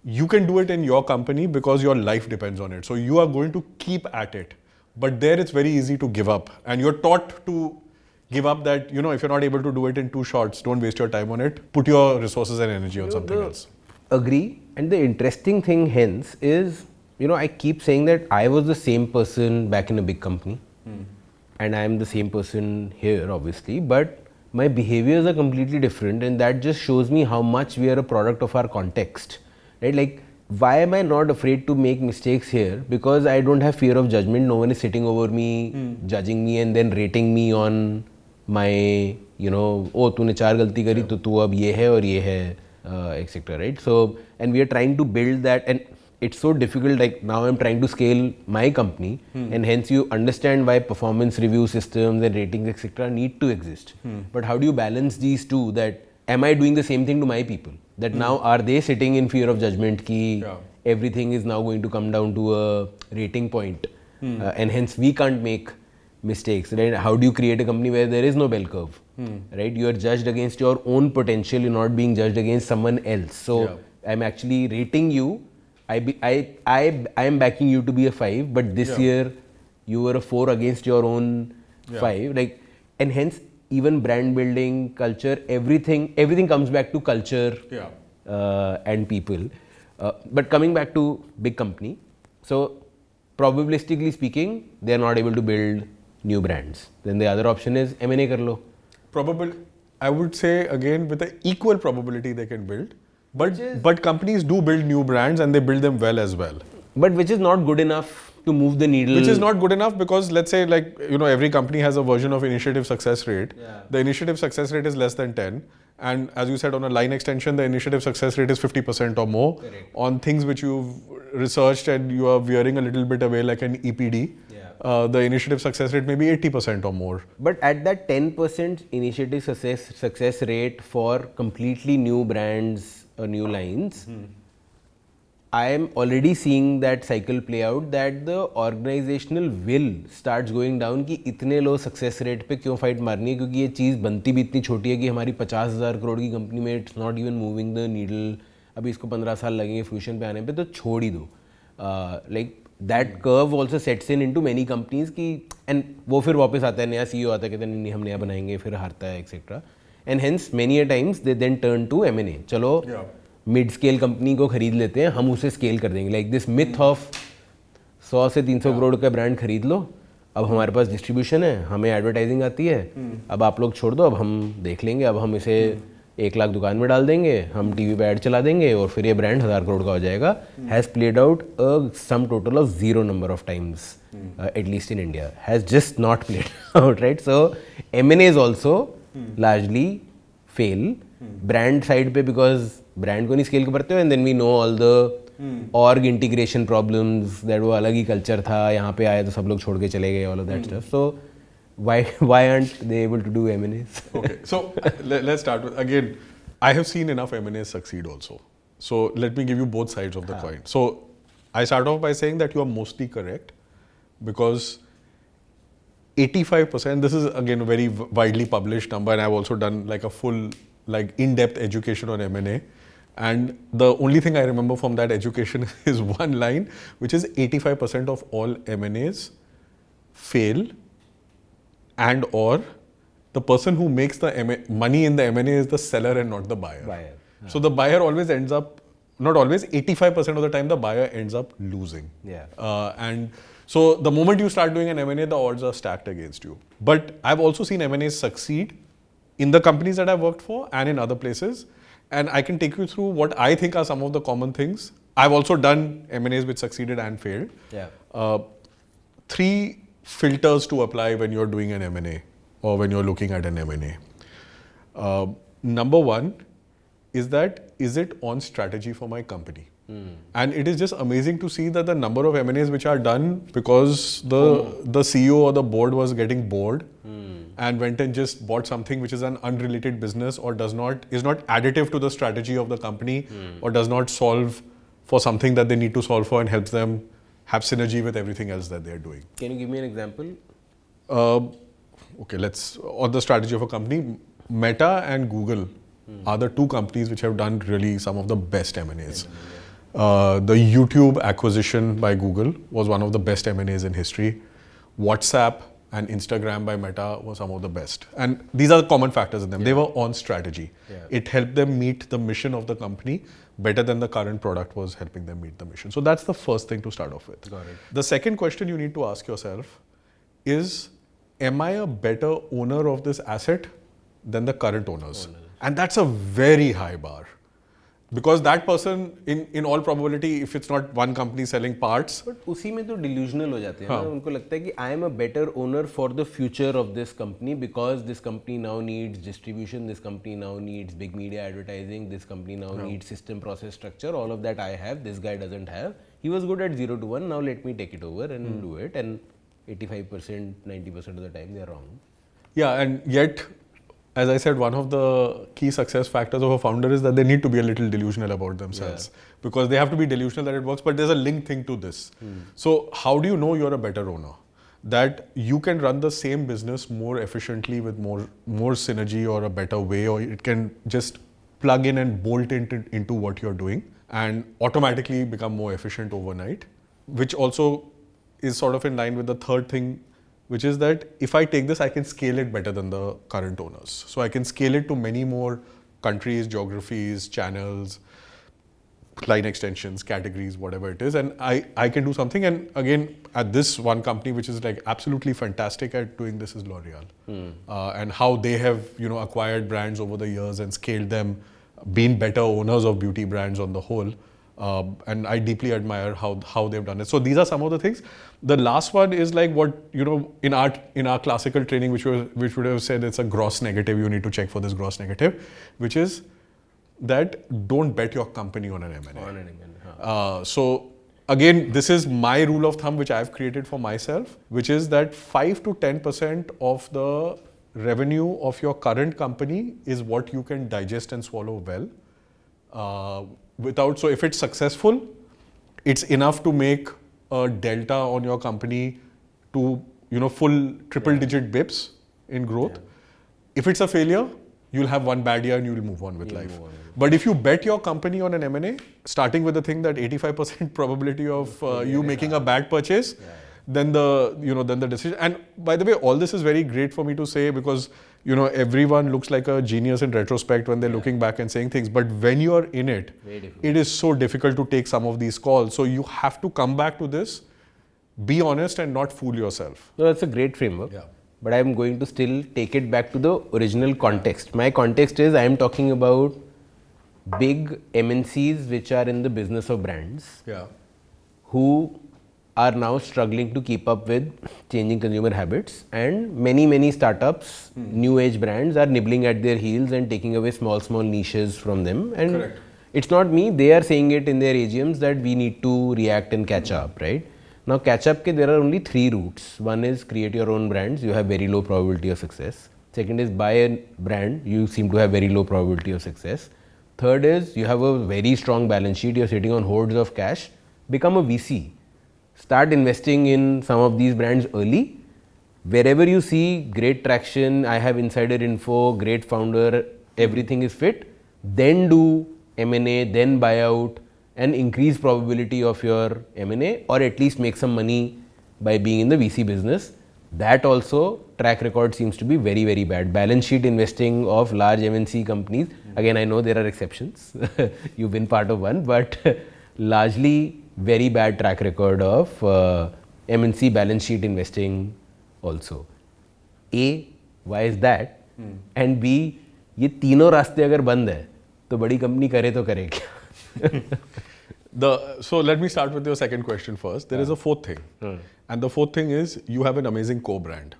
you can do it in your company because your life depends on it. So you are going to keep at it. But there it's very easy to give up. And you're taught to give up that, if you're not able to do it in 2 shots, don't waste your time on it. Put your resources and energy on something else. Agree. And the interesting thing hence is, I keep saying that I was the same person back in a big company. And I am the same person here, obviously. But my behaviors are completely different, and that just shows me how much we are a product of our context, right? Like, why am I not afraid to make mistakes here? Because I don't have fear of judgment. No one is sitting over me, judging me and then rating me on my, oh, तूने 4 गलती करी तो तू अब ये है और ये है, etc. Right? So, and we are trying to build that, and it's so difficult. Like, now I'm trying to scale my company, and hence you understand why performance review systems and ratings, etc. need to exist. But how do you balance these two? That am I doing the same thing to my people? That now are they sitting in fear of judgment ki everything is now going to come down to a rating point, and hence we can't make mistakes, right? How do you create a company where there is no bell curve, right? You are judged against your own potential, you're not being judged against someone else. So I'm actually rating you. I am backing you to be a 5, but this year you were a 4 against your own 5, like, and hence even brand building, culture, everything comes back to culture and people. But coming back to big company, so probabilistically speaking, they are not able to build new brands. Then the other option is M&A kar lo. I would say again with an equal probability they can build. But companies do build new brands and they build them well as well. But which is not good enough to move the needle. Which is not good enough because let's say every company has a version of initiative success rate. Yeah. The initiative success rate is less than 10. And as you said, on a line extension, the initiative success rate is 50% or more. Correct. On things which you've researched and you are veering a little bit away like an EPD. The initiative success rate may be 80% or more. But at that 10% initiative success rate for completely new brands or new lines, I am already seeing that cycle play out, that the organizational will starts going down कि इतने लो success rate पे क्यों fight मारनी है, क्योंकि ये चीज़ बनती भी इतनी छोटी है कि हमारी 50,000 करोड़ की कंपनी में it's not even moving the needle, अभी इसको 15 साल लगेंगे फ्यूशन पे आने पे, तो छोड़ ही दो. Like that curve also sets in into many companies की, and वो फिर वापस आता है, नया CEO आता है, कहते हैं नहीं हम नया बनाएंगे, फिर हारता है, etc. And hence many a times they then turn to M&A. चलो मिड स्केल कंपनी को खरीद लेते हैं, हम उसे स्केल कर देंगे. लाइक दिस मिथ ऑफ 100 से 300 करोड़ का ब्रांड खरीद लो, अब हमारे पास डिस्ट्रीब्यूशन है, हमें एडवर्टाइजिंग आती है, अब आप लोग छोड़ दो, अब हम देख लेंगे, अब हम इसे 1 लाख दुकान में डाल देंगे, हम टीवी पे ऐड चला देंगे और फिर ये ब्रांड 1000 करोड़ का हो जाएगा. Has played out sum total of 0 number of times, at least in India, has just not played out, right? So M&As also largely fail brand side पे because brand को नहीं scale कर पाते हो, and then we know all the org integration problems that वो अलग ही culture था, यहाँ पे आए तो सब लोग छोड़ के चले गए, all of that stuff. So why aren't they able to do M&As? Okay, so let's start with, again, I have seen enough M&As succeed also. So let me give you both sides of the coin. So I start off by saying that you are mostly correct because 85%, this is again a very widely published number, and I've also done like a full in-depth education on M&A, and the only thing I remember from that education is one line, which is 85% of all M&As fail, and or the person who makes the money in the M&A is the seller and not the buyer. So the buyer always ends up, not always, 85% of the time the buyer ends up losing. And so the moment you start doing an M&A, the odds are stacked against you. But I've also seen M&As succeed in the companies that I've worked for and in other places. And I can take you through what I think are some of the common things. I've also done M&As which succeeded and failed. 3 filters to apply when you're doing an M&A or when you're looking at an M&A. Number 1 is that, is it on strategy for my company? And it is just amazing to see that the number of M&As which are done because the CEO or the board was getting bored and went and just bought something which is an unrelated business or is not additive to the strategy of the company or does not solve for something that they need to solve for and helps them have synergy with everything else that they're doing. Can you give me an example? Okay, on the strategy of a company, Meta and Google are the 2 companies which have done really some of the best M&As. The YouTube acquisition by Google was one of the best M&As in history. WhatsApp and Instagram by Meta were some of the best. And these are the common factors in them. They were on strategy. It helped them meet the mission of the company better than the current product was helping them meet the mission. So that's the first thing to start off with. Got it. The second question you need to ask yourself is, am I a better owner of this asset than the current owners. And that's a very high bar. Because that person, in all probability, if it's not one company selling parts. But उसी में तो delusional हो जाते हैं ना, उनको लगता है कि I am a better owner for the future of this company because this company now needs distribution, this company now needs big media advertising, this company now needs system process structure, all of that I have, this guy doesn't have. He was good at 0 to 1, now let me take it over and do it, and 85%, 90% of the time they are wrong. Yeah, and yet, as I said, one of the key success factors of a founder is that they need to be a little delusional about themselves because they have to be delusional that it works, but there's a link thing to this. So how do you know you're a better owner? That you can run the same business more efficiently with more synergy or a better way, or it can just plug in and bolt into what you're doing and automatically become more efficient overnight, which also is sort of in line with the third thing, which is that if I take this, I can scale it better than the current owners. So I can scale it to many more countries, geographies, channels, line extensions, categories, whatever it is. And I can do something. And again, at this one company, which is like absolutely fantastic at doing this is L'Oreal. And how they have, acquired brands over the years and scaled them, been better owners of beauty brands on the whole. And I deeply admire how they've done it. So these are some of the things. The last one is like what, in our classical training, which would have said it's a gross negative, you need to check for this gross negative, which is that don't bet your company on an M&A. So again, this is my rule of thumb, which I've created for myself, which is that 5 to 10% of the revenue of your current company is what you can digest and swallow well. So if it's successful, it's enough to make a delta on your company to, full triple digit bips in growth. If it's a failure, you'll have one bad year and you'll move on with life. But if you bet your company on an M&A, starting with the thing that 85% probability of you making a bad purchase, then the decision. And by the way, all this is very great for me to say because, everyone looks like a genius in retrospect when they're looking back and saying things. But when you're in it, it is so difficult to take some of these calls. So you have to come back to this, be honest and not fool yourself. So that's a great framework. But I'm going to still take it back to the original context. My context is I am talking about big MNCs which are in the business of brands who are now struggling to keep up with changing consumer habits, and many startups, new age brands are nibbling at their heels and taking away small niches from them. And it's not me, they are saying it in their AGMs that we need to react and catch up, right? Now catch up, there are only 3 routes. One is create your own brands, you have very low probability of success. Second is buy a brand, you seem to have very low probability of success. Third is you have a very strong balance sheet, you're sitting on hordes of cash, become a VC. Start investing in some of these brands early. Wherever you see great traction, I have insider info, great founder, everything is fit, then do M&A, then buy out and increase probability of your M&A, or at least make some money by being in the VC business. That also track record seems to be very bad. Balance sheet investing of large MNC companies, again I know there are exceptions, you've been part of one, but largely very bad track record of MNC balance sheet investing also. A, why is that? And B, ये तीनों रास्ते अगर बंद है तो बड़ी company करे तो करे क्या? So let me start with your second question first. There is a fourth thing. And the fourth thing is you have an amazing co-brand.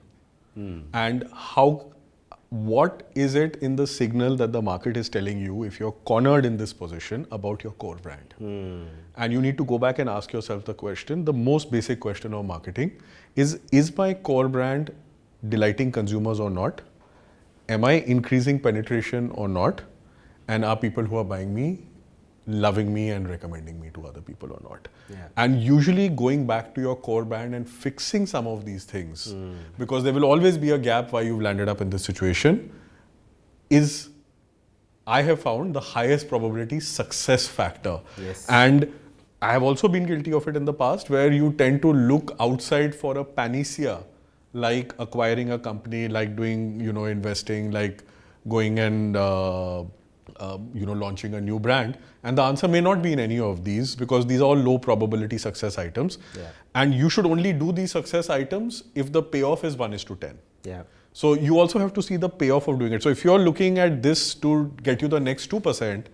And what is it in the signal that the market is telling you if you're cornered in this position about your core brand? And you need to go back and ask yourself the question, the most basic question of marketing is my core brand delighting consumers or not? Am I increasing penetration or not? And are people who are buying me loving me and recommending me to other people or not? And usually going back to your core brand and fixing some of these things, because there will always be a gap why you've landed up in this situation, is, I have found, the highest probability success factor. And I have also been guilty of it in the past, where you tend to look outside for a panacea, like acquiring a company, like doing, investing, like going and launching a new brand. And the answer may not be in any of these, because these are all low probability success items. And you should only do these success items if the payoff is 1:10. So you also have to see the payoff of doing it. So if you're looking at this to get you the next 2%,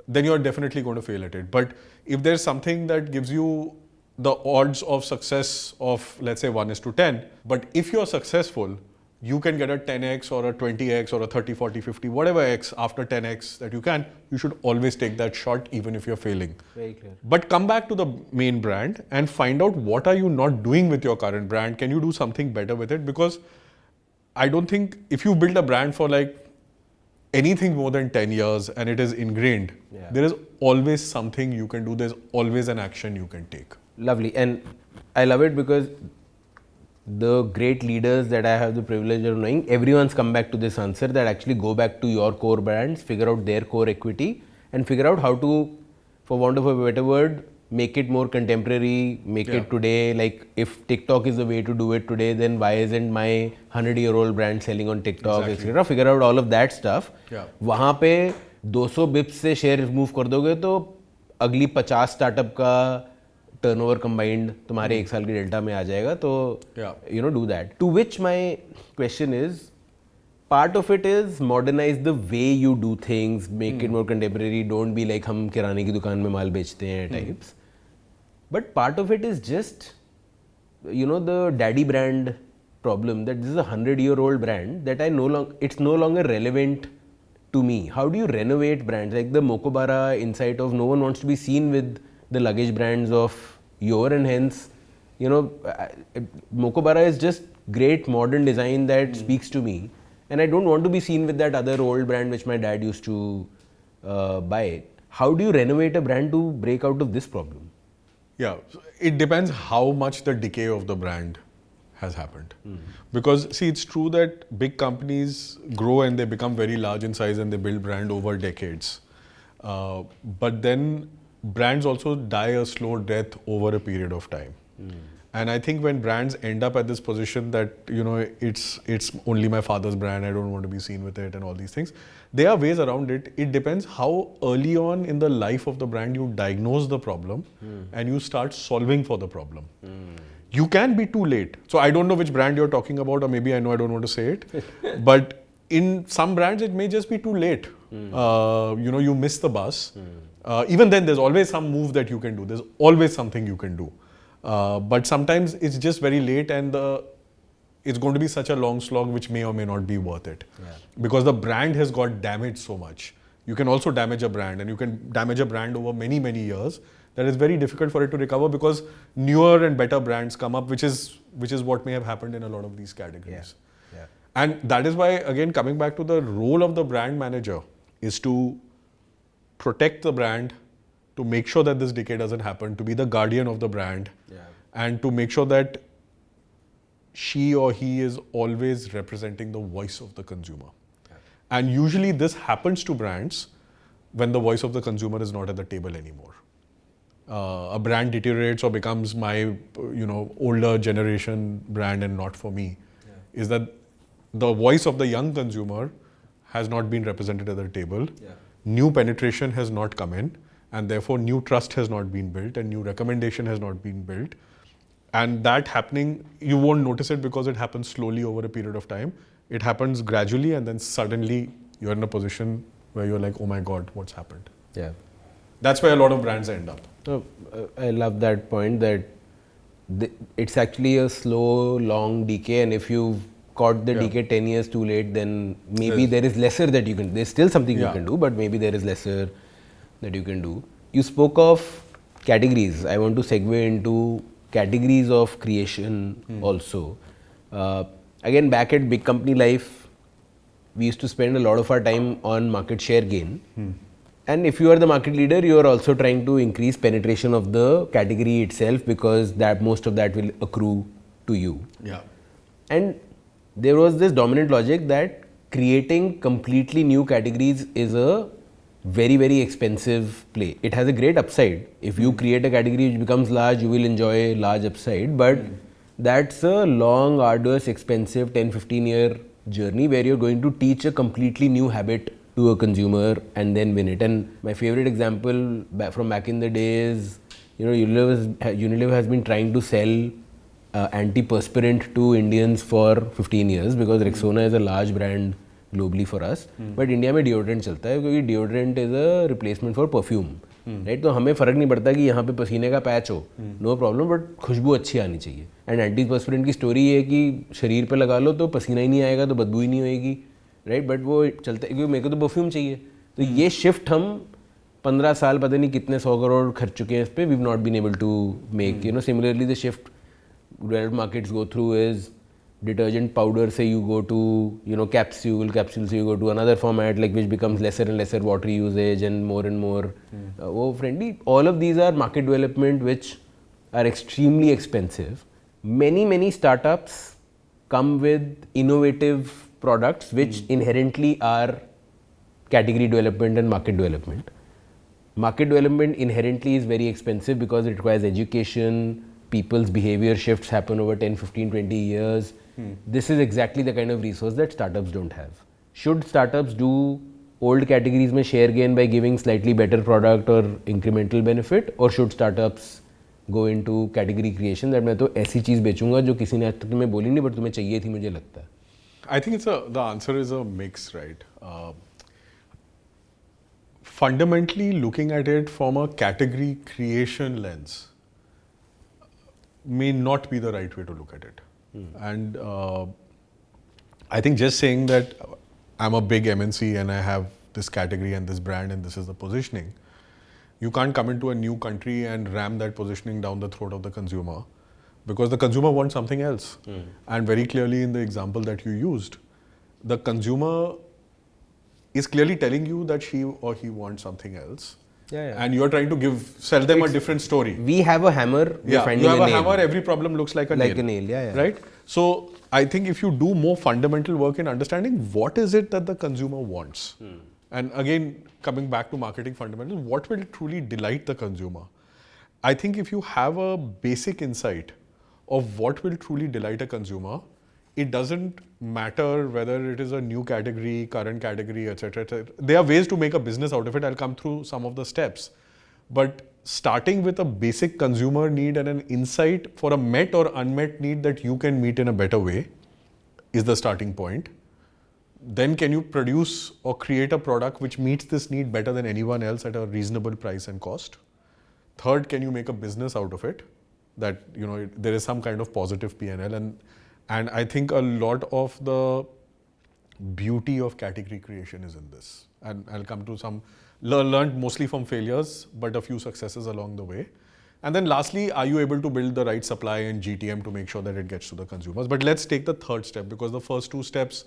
then you're definitely going to fail at it. But if there's something that gives you the odds of success of, let's say, 1:10, but if you're successful, you can get a 10x or a 20x or a 30, 40, 50, whatever x after 10x that you should always take that shot even if you're failing. Very clear. But come back to the main brand and find out what are you not doing with your current brand. Can you do something better with it? Because I don't think if you build a brand for like anything more than 10 years and it is ingrained, there is always something you can do. There's always an action you can take. Lovely. And I love it because the great leaders that I have the privilege of knowing, everyone's come back to this answer that actually go back to your core brands, figure out their core equity and figure out how to, for want of a better word, make it more contemporary, make it today. Like if TikTok is the way to do it today, then why isn't my 100-year-old brand selling on TikTok, etc. Figure out all of that stuff. वहाँ पे 200 बिप्स से share move कर दोगे तो अगली 50 startup का turnover combined तुम्हारे एक साल की डेल्टा में आ जाएगा तो you know do that to which my question is part of it is modernize the way you do things make it more contemporary don't be like हम किराने की दुकान में माल बेचते हैं types but part of it is just you know the daddy brand problem that this is a 100-year-old brand that it's no longer relevant to me. How do you renovate brands like the Mokobara insight of no one wants to be seen with the luggage brands of your, and hence you know Mokobara is just great modern design that speaks to me and I don't want to be seen with that other old brand which my dad used to buy. How do you renovate a brand to break out of this problem? Yeah, it depends how much the decay of the brand has happened. Because see, it's true that big companies grow and they become very large in size and they build brand over decades. But then brands also die a slow death over a period of time. And I think when brands end up at this position that, you know, it's only my father's brand, I don't want to be seen with it and all these things, there are ways around it. It depends how early on in the life of the brand you diagnose the problem and you start solving for the problem. You can be too late. So I don't know which brand you're talking about, or maybe I know I don't want to say it. But in some brands, it may just be too late. You know, you miss the bus. Even then, there's always some move that you can do. There's always something you can do. But sometimes it's just very late and it's going to be such a long slog which may or may not be worth it. Because the brand has got damaged so much. You can also damage a brand and you can damage a brand over many, many years. That is very difficult for it to recover because newer and better brands come up, which is what may have happened in a lot of these categories. And that is why, again, coming back to the role of the brand manager is to protect the brand, to make sure that this decay doesn't happen, to be the guardian of the brand, and to make sure that she or he is always representing the voice of the consumer. And usually this happens to brands when the voice of the consumer is not at the table anymore. A brand deteriorates or becomes my, you know, older generation brand and not for me, is that the voice of the young consumer has not been represented at the table. New penetration has not come in, and therefore new trust has not been built and new recommendation has not been built. And that happening, you won't notice it because it happens slowly over a period of time. It happens gradually and then suddenly you're in a position where you're like, oh my God, what's happened? That's where a lot of brands end up. So, I love that point that it's actually a slow, long decay, and if you've caught the decay 10 years too late, then maybe there is lesser that you can, there's still something you can do, but maybe there is lesser that you can do. You spoke of categories. I want to segue into categories of creation also. Again, back at big company life, we used to spend a lot of our time on market share gain. And if you are the market leader, you are also trying to increase penetration of the category itself because that most of that will accrue to you. And there was this dominant logic that creating completely new categories is a very, very expensive play. It has a great upside. If you create a category which becomes large, you will enjoy large upside. But that's a long, arduous, expensive 10-15 year journey where you're going to teach a completely new habit to a consumer and then win it. And my favorite example from back in the day is, you know, Unilever has been trying to sell antiperspirant to Indians for 15 years because Rexona is a large brand globally for us. But India में deodorant चलता है क्योंकि deodorant is a replacement for perfume. Right? तो हमें फ़र्क नहीं पड़ता कि यहाँ पे पसीने का पैच हो, no problem, but खुशबू अच्छी आनी चाहिए. And antiperspirant की स्टोरी ये है कि शरीर पे लगा लो तो पसीना ही नहीं आएगा तो बदबू ही नहीं होएगी. Right? But वो चलता है क्योंकि मेरे को तो परफ्यूम चाहिए. तो ये शिफ्ट हम 15 साल पता नहीं कितने 100 करोड़ खर्च चुके हैं इस पे. We've not been able to make. You know, similarly the shift developed markets go through is detergent powder say you go to, you know, capsule say you go to another format like which becomes lesser and lesser water usage and more friendly. All of these are market development which are extremely expensive. Many startups come with innovative products which inherently are category development and market development. Market development inherently is very expensive because it requires education, people's behavior shifts happen over 10, 15, 20 years. This is exactly the kind of resource that startups don't have. Should startups do old categories में share gain by giving slightly better product or incremental benefit, or should startups go into category creation that मैं तो ऐसी चीज़ बेचूंगा जो किसी ने आज तक तुम्हें बोली नहीं but तुम्हें चाहिए थी मुझे लगता है. I think the answer is a mix, right? Fundamentally, looking at it from a category creation lens may not be the right way to look at it. And I think just saying that I'm a big MNC and I have this category and this brand and this is the positioning, you can't come into a new country and ram that positioning down the throat of the consumer because the consumer wants something else. And very clearly in the example that you used, the consumer is clearly telling you that she or he wants something else. And you're trying to sell them a different story. We have a hammer. You have a hammer. Every problem looks like a nail. Right. So I think if you do more fundamental work in understanding what is it that the consumer wants, and again coming back to marketing fundamentals, what will truly delight the consumer? I think if you have a basic insight of what will truly delight a consumer, it doesn't matter whether it is a new category, current category, etc. There are ways to make a business out of it. I'll come through some of the steps. But starting with a basic consumer need and an insight for a met or unmet need that you can meet in a better way is the starting point. Then can you produce or create a product which meets this need better than anyone else at a reasonable price and cost? Third, can you make a business out of it? That, you know, there is some kind of positive P&L. And I think a lot of the beauty of category creation is in this. And I'll come to some, learned mostly from failures, but a few successes along the way. And then lastly, are you able to build the right supply and GTM to make sure that it gets to the consumers? But let's take the third step because the first two steps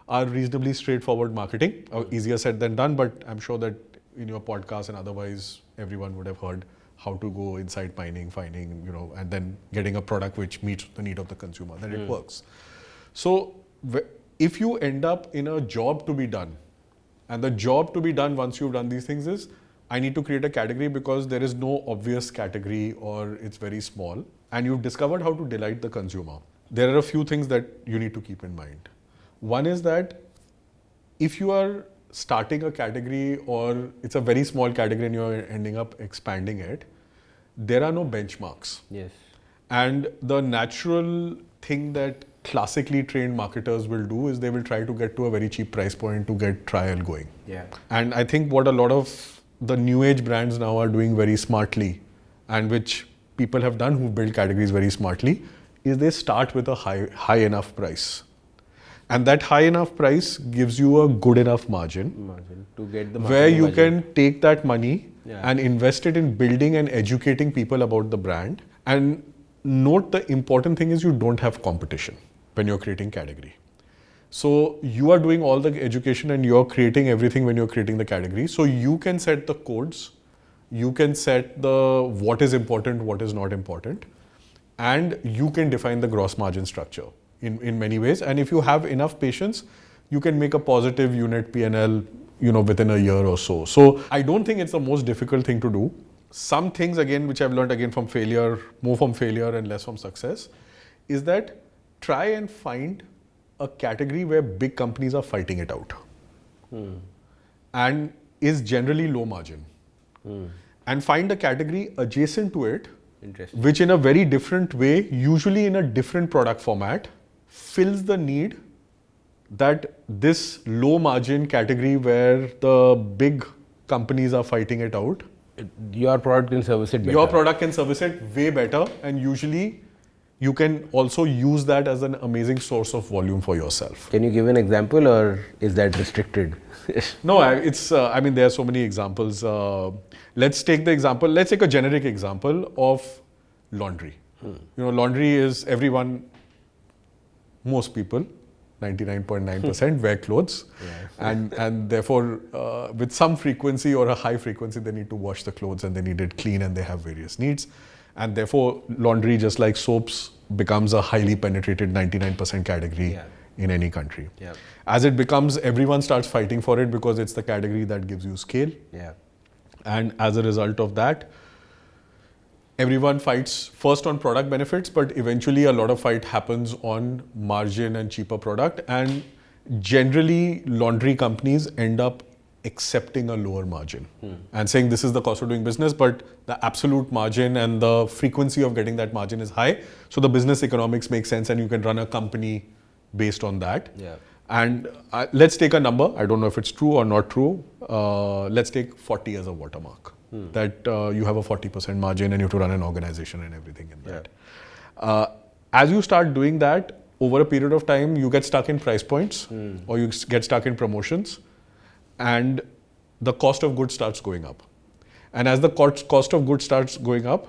are reasonably straightforward marketing, easier said than done, but I'm sure that in your podcast and otherwise, everyone would have heard how to go inside finding, you know, and then getting a product which meets the need of the consumer, then it works. So if you end up in a job to be done, and the job to be done once you've done these things is, I need to create a category because there is no obvious category or it's very small, and you've discovered how to delight the consumer. There are a few things that you need to keep in mind. One is that if you are starting a category or it's a very small category and you're ending up expanding it, there are no benchmarks. Yes. And the natural thing that classically trained marketers will do is they will try to get to a very cheap price point to get trial going. Yeah. And I think what a lot of the new age brands now are doing very smartly, and which people have done who build categories very smartly, is they start with a high enough price. And that high enough price gives you a good enough margin to get the where you can take that money Yeah. and invest it in building and educating people about the brand. And note the important thing is you don't have competition when you're creating category. So you are doing all the education and you're creating everything when you're creating the category. So you can set the codes, you can set the what is important, what is not important, and you can define the gross margin structure in many ways. And if you have enough patience, you can make a positive unit P&L, you know, within a year or so. So I don't think it's the most difficult thing to do. Some things again, which I've learned again from failure, more from failure and less from success, is that try and find a category where big companies are fighting it out and is generally low margin. And find a category adjacent to it Interesting. which in a very different way, usually in a different product format, fills the need that this low margin category where the big companies are fighting it out, Your product can service it better. your product can service it way better, and usually you can also use that as an amazing source of volume for yourself. Can you give an example, or is that restricted? No, I mean, there are so many examples. Let's take a generic example of laundry. Laundry is most people, 99.9% wear clothes, and therefore with some frequency or a high frequency they need to wash the clothes and they need it clean and they have various needs, and therefore laundry, just like soaps, becomes a highly penetrated 99% category in any country. As it becomes, everyone starts fighting for it because it's the category that gives you scale, and as a result of that, everyone fights first on product benefits, but eventually a lot of fight happens on margin and cheaper product. And generally, laundry companies end up accepting a lower margin and saying this is the cost of doing business, but the absolute margin and the frequency of getting that margin is high. So the business economics make sense and you can run a company based on that. And let's take a number. I don't know if it's true or not true. Let's take 40 as a watermark. That you have a 40% margin and you have to run an organization and everything in that. As you start doing that, over a period of time, you get stuck in price points or you get stuck in promotions, and the cost of goods starts going up. And as the cost of goods starts going up,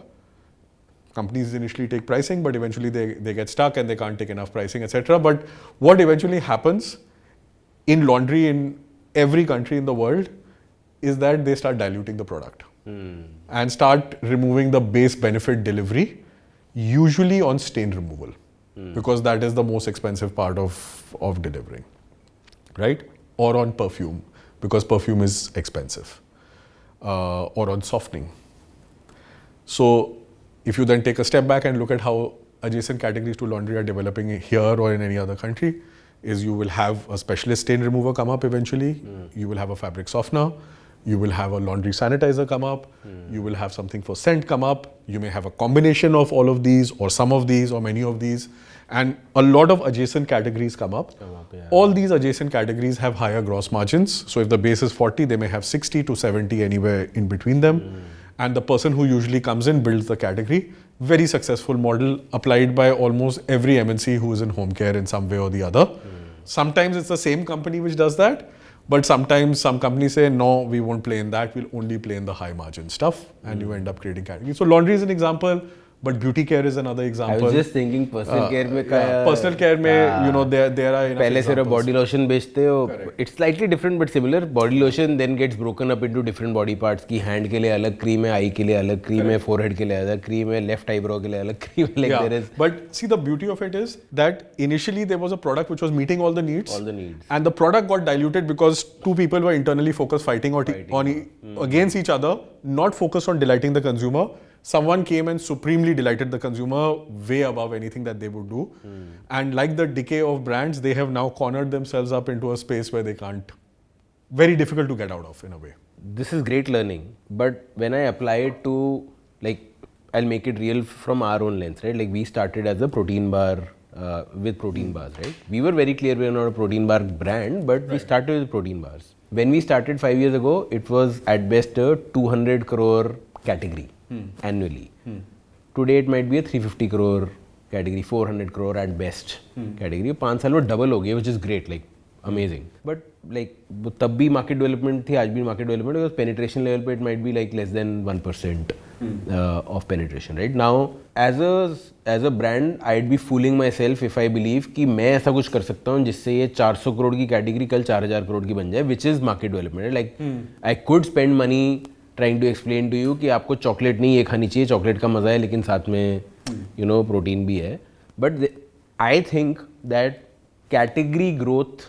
companies initially take pricing, but eventually they get stuck and they can't take enough pricing, etc. But what eventually happens in laundry in every country in the world is that they start diluting the product and start removing the base benefit delivery, usually on stain removal, because that is the most expensive part of delivering, right? Or on perfume, because perfume is expensive, or on softening. So if you then take a step back and look at how adjacent categories to laundry are developing here or in any other country, is you will have a specialist stain remover come up eventually, you will have a fabric softener, you will have a laundry sanitizer come up, you will have something for scent come up, you may have a combination of all of these or some of these or many of these, and a lot of adjacent categories come up. All these adjacent categories have higher gross margins. So if the base is 40, they may have 60 to 70 anywhere in between them. And the person who usually comes in builds the category. Very successful model applied by almost every MNC who is in home care in some way or the other. Sometimes it's the same company which does that, but sometimes some companies say, no, we won't play in that, we'll only play in the high margin stuff, and you end up creating categories. So laundry is an example, but beauty care is another example. I was just thinking personal care में personal care में, there are enough पहले सिर्फ examples. body lotion बेचते हो. It's slightly different but similar. Body lotion then gets broken up into different body parts. की hand के लिए अलग cream है, eye के लिए अलग cream है, forehead के लिए अलग cream है, left eyebrow के लिए अलग cream है. Like there is. But see, the beauty of it is that initially there was a product which was meeting all the needs. All the needs. And the product got diluted because two people were internally focused fighting against each other, not focused on delighting the consumer. Someone came and supremely delighted the consumer way above anything that they would do. And like the decay of brands, they have now cornered themselves up into a space where they can't, very difficult to get out of in a way. This is great learning, but when I apply it to, like, I'll make it real from our own lens, right? Like we started as a protein bar with protein bars, right? We were very clear we are not a protein bar brand, but we started with protein bars. When we started 5 years ago, it was at best a 200 crore category annually. Today it might be a 350 crore category, 400 crore at best category. 5 साल में double हो गया, which is great, like amazing. But like तब भी market development थी, आज भी market development, because penetration level पे it might be like less than 1% of penetration, right? Now as a brand, I'd be fooling myself if I believe कि मैं ऐसा कुछ कर सकता हूँ जिससे ये 400 करोड़ की category कल 4000 करोड़ की बन जाए, which is market development. Like I could spend money trying to explain to you कि आपको चॉकलेट नहीं ये खानी चाहिए, चॉकलेट का मजा है लेकिन साथ में प्रोटीन भी है. But I think that category growth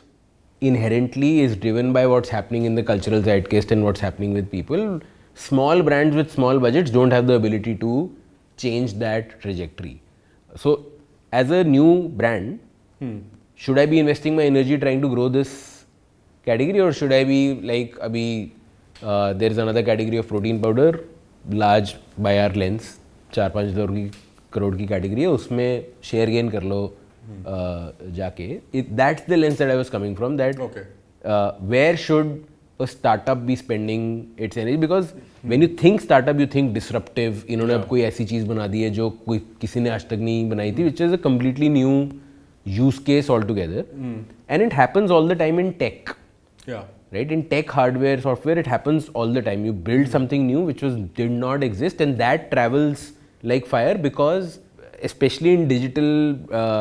inherently is driven by what's happening in the cultural zeitgeist and what's happening with people. Small brands with small budgets don't have the ability to change that trajectory. So as a new brand, should I be investing my energy trying to grow this category, or should I be like there is another category of protein powder, large by our lens, 4-5 crore की category है, उसमें share gain कर लो जाके. That's the lens that I was coming from, that where should a startup be spending its energy, because when you think startup you think disruptive. इन्होंने अब कोई ऐसी चीज़ बना दी है जो कोई किसी ने आज तक नहीं बनाई थी, which is a completely new use case altogether. And it happens all the time in tech. Right, in tech, hardware, software, it happens all the time. You build something new which did not exist, and that travels like fire, because especially in digital,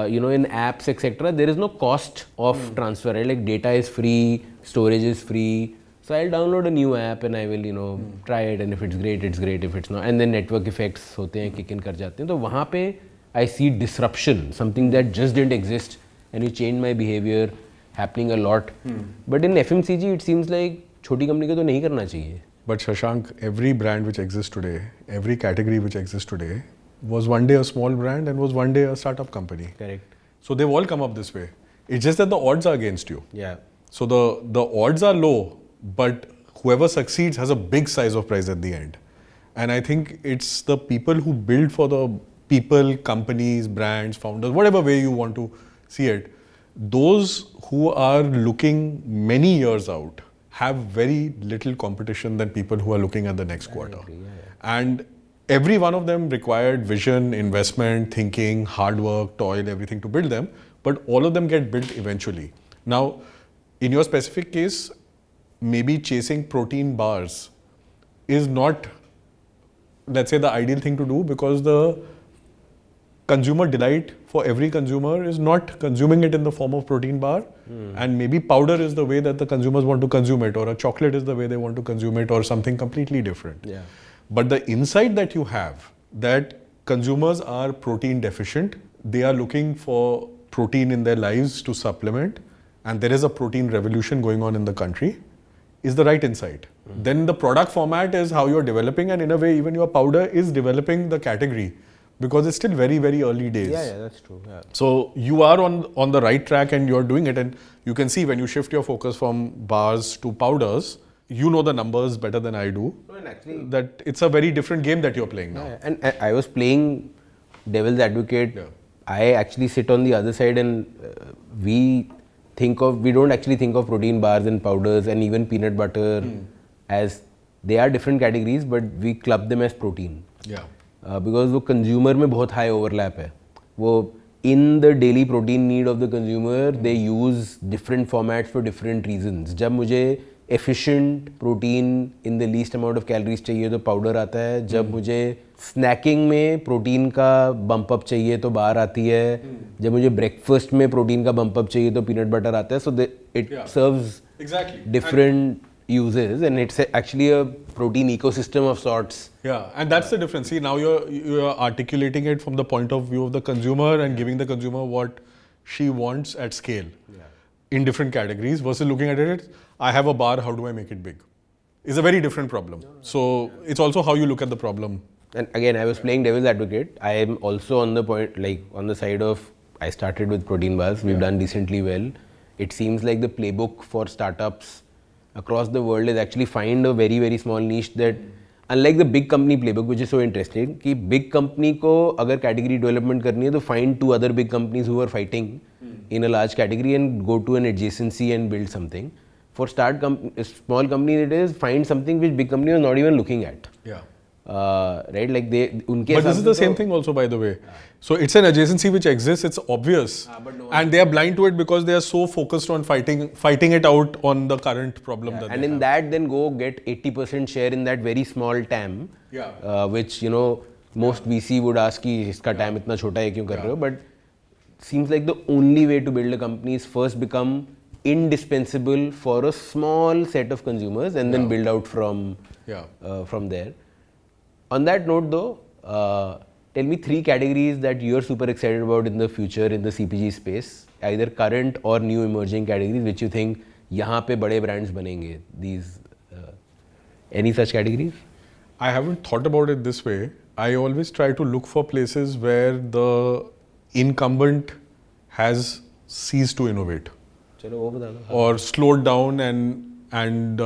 in apps, etc., there is no cost of transfer. Right? Like data is free, storage is free. So I'll download a new app and I will, try it, and if it's great, it's great. If it's not, and then network effects होते हैं, kick in कर जाते हैं. तो वहाँ पे I see disruption, something that just didn't exist, and you change my behavior, happening a lot. But in FMCG, it seems like छोटी company को तो नहीं करना चाहिए. But Shashank, every brand which exists today, every category which exists today, was one day a small brand and was one day a startup company. Correct. So they've all come up this way. It's just that the odds are against you. Yeah. So the odds are low, but whoever succeeds has a big size of prize at the end. And I think it's the people who build for the people, companies, brands, founders, whatever way you want to see it, those who are looking many years out have very little competition than people who are looking at the next quarter. And every one of them required vision, investment, thinking, hard work, toil, everything to build them, but all of them get built eventually. Now, in your specific case, maybe chasing protein bars is not, let's say, the ideal thing to do, because the consumer delight for every consumer is not consuming it in the form of protein bar, and maybe powder is the way that the consumers want to consume it, or a chocolate is the way they want to consume it, or something completely different. Yeah. But the insight that you have that consumers are protein deficient, they are looking for protein in their lives to supplement, and there is a protein revolution going on in the country, is the right insight. Then the product format is how you're developing, and in a way even your powder is developing the category, because it's still very, very early days. Yeah, that's true. Yeah. So you are on the right track and you're doing it, and you can see when you shift your focus from bars to powders, you know the numbers better than I do. No, and actually, that it's a very different game that you're playing now. Yeah, and I was playing devil's advocate. Yeah. I actually sit on the other side, and we don't actually think of protein bars and powders and even peanut butter as, they are different categories, but we club them as protein. Yeah. Because वो consumer में बहुत high overlap है. वो in the daily protein need of the consumer, they use different formats for different reasons. जब मुझे efficient protein in the least amount of calories चाहिए तो powder आता है. जब मुझे snacking में protein का bump up चाहिए तो bar आती है. जब मुझे breakfast में protein का bump up चाहिए तो peanut butter आता है. So it serves different uses, and it's actually a protein ecosystem of sorts. Yeah, and that's the difference. See, now you're articulating it from the point of view of the consumer and giving the consumer what she wants at scale in different categories, versus looking at it, I have a bar, how do I make it big? It's a very different problem. So it's also how you look at the problem. And again, I was playing devil's advocate. I am also on the point, like on the side of, I started with protein bars. We've done decently well. It seems like the playbook for startups across the world is actually find a very, very small niche that, unlike the big company playbook, which is so interesting, कि big company को अगर category development करनी है तो find 2 other big companies who are fighting in a large category and go to an adjacency and build something. For small companies, it is find something which big company is not even looking at. Yeah. Right, like But this is the same thing also, by the way. So it's an adjacency which exists, it's obvious, and they are blind to it because they are so focused on fighting it out on the current problem that and they in have. that then go get 80% share in that very small TAM, which most VC would ask कि इसका TAM इतना छोटा है क्यों कर रहे हो, but seems like the only way to build a company is first become indispensable for a small set of consumers and then build out from there. On that note though, tell me 3 categories that you're super excited about in the future in the CPG space, either current or new emerging categories which you think यहाँ पे बड़े brands बनेंगे. These any such categories? I haven't thought about it this way. I always try to look for places where the incumbent has ceased to innovate. चलो वो बता दो. Or slowed down and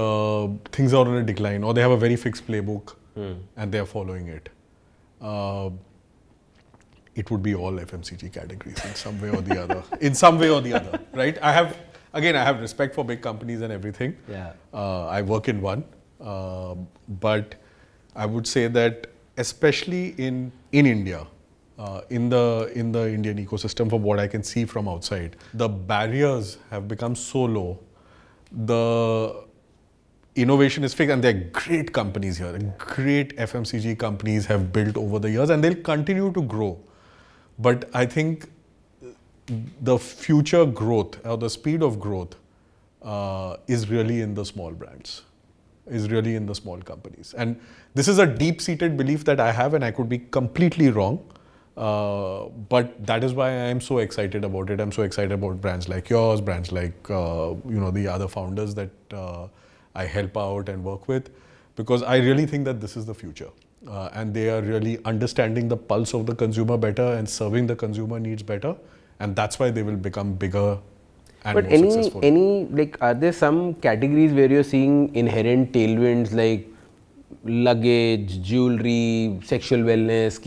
things are on a decline, or they have a very fixed playbook and they are following it. uh, it would be all FMCG categories in some way or the other. In some way or the other, right? I have respect for big companies and everything. Yeah. I work in one, but I would say that especially in India, in the Indian ecosystem, from what I can see from outside, the barriers have become so low. The innovation is fixed, and there are great companies here. Great FMCG companies have built over the years, and they'll continue to grow. But I think the future growth or the speed of growth is really in the small brands, is really in the small companies. And this is a deep-seated belief that I have, and I could be completely wrong. But that is why I am so excited about it. I'm so excited about brands like yours, brands like the other founders that I help out and work with, because I really think that this is the future. And they are really understanding the pulse of the consumer better and serving the consumer needs better. And that's why they will become bigger and But more successful. are there some categories where you're seeing inherent tailwinds like luggage, jewelry, sexual wellness?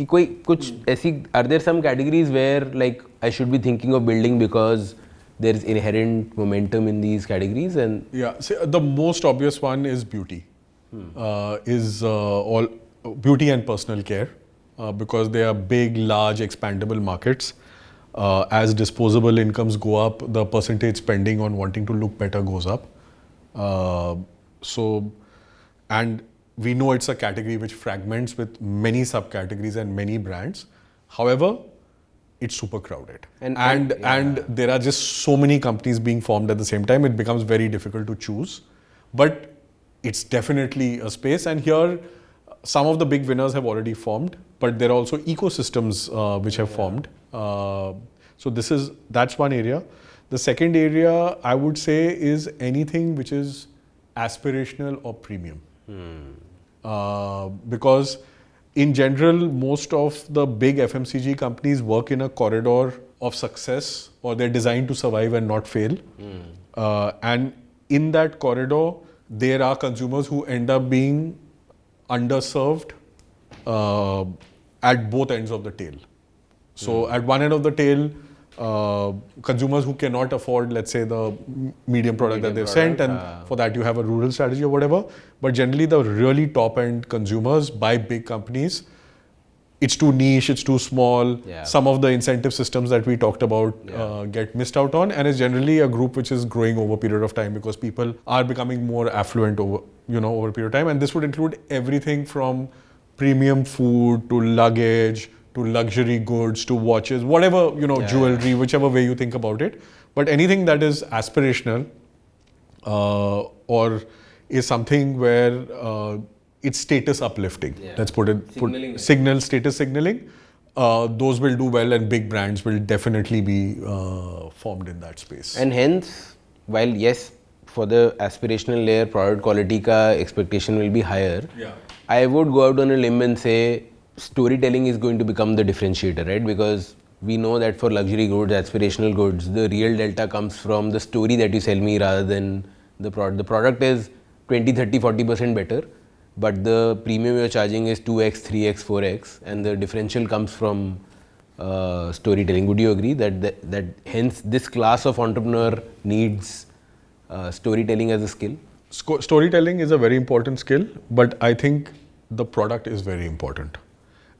Are there some categories where like I should be thinking of building because there is inherent momentum in these categories? And Yeah, see, the most obvious one is beauty. All beauty and personal care, because they are big, large, expandable markets. As disposable incomes go up, the percentage spending on wanting to look better goes up. And we know it's a category which fragments with many subcategories and many brands. However, it's super crowded. And there are just so many companies being formed at the same time, it becomes very difficult to choose. But it's definitely a space, and here some of the big winners have already formed, but there are also ecosystems which have formed. So that's one area. The second area I would say is anything which is aspirational or premium. Because in general, most of the big FMCG companies work in a corridor of success, or they're designed to survive and not fail. And in that corridor, there are consumers who end up being underserved at both ends of the tail. So at one end of the tail, consumers who cannot afford, let's say, the medium product that they've sent, and for that you have a rural strategy or whatever. But generally the really top end consumers buy big companies. It's too niche, it's too small. Some of the incentive systems that we talked about get missed out on, and it's generally a group which is growing over a period of time because people are becoming more affluent over a period of time. And this would include everything from premium food to luggage to luxury goods to watches, whatever, jewelry, whichever way you think about it. But anything that is aspirational or is something where it's status uplifting. Let's put it, status signaling. Those will do well, and big brands will definitely be formed in that space. And hence, while yes, for the aspirational layer, product quality ka expectation will be higher. I would go out on a limb and say storytelling is going to become the differentiator, right? Because we know that for luxury goods, aspirational goods, the real delta comes from the story that you sell me rather than the product. The product is 20, 30, 40% better, but the premium you're charging is 2x, 3x, 4x, and the differential comes from storytelling. Would you agree that hence this class of entrepreneur needs storytelling as a skill? Storytelling is a very important skill, but I think the product is very important.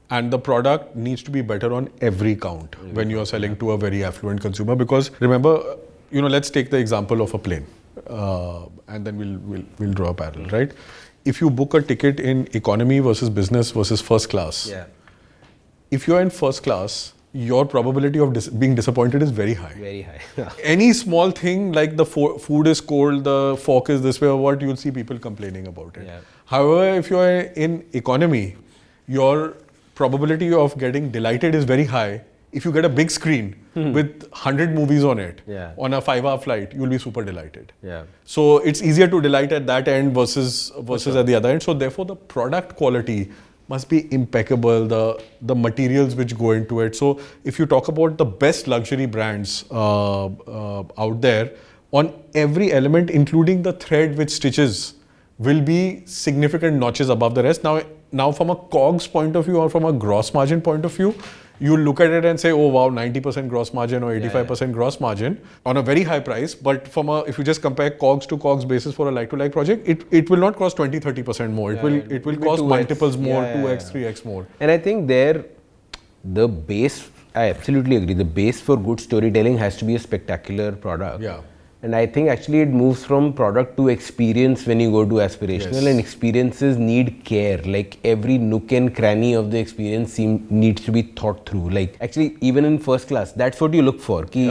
And the product needs to be better on every count when you are selling to a very affluent consumer. Because remember, let's take the example of a plane, and then we'll draw a parallel, right? If you book a ticket in economy versus business versus first class, if you are in first class, your probability of being disappointed is very high. Very high. Any small thing like the food is cold, the fork is this way or what, you'll see people complaining about it. However, if you are in economy, your probability of getting delighted is very high. If you get a big screen with 100 movies on it, on a 5-hour flight, you'll be super delighted. So it's easier to delight at that end versus at the other end. So therefore, the product quality must be impeccable, the materials which go into it. So if you talk about the best luxury brands out there, on every element, including the thread which stitches, will be significant notches above the rest. Now Now from a COGS point of view or from a gross margin point of view, you look at it and say, oh wow, 90% gross margin or 85% gross margin on a very high price. But if you just compare COGS to COGS basis for a like-to-like project, it will not cost 20-30% more. It will cost 2x. multiples more, 2x, 3x more. And I think the base, I absolutely agree, the base for good storytelling has to be a spectacular product. Yeah. And I think actually it moves from product to experience when you go to aspirational, and experiences need care. Like every nook and cranny of the experience needs to be thought through. Like actually even in first class, that's what you look for. कि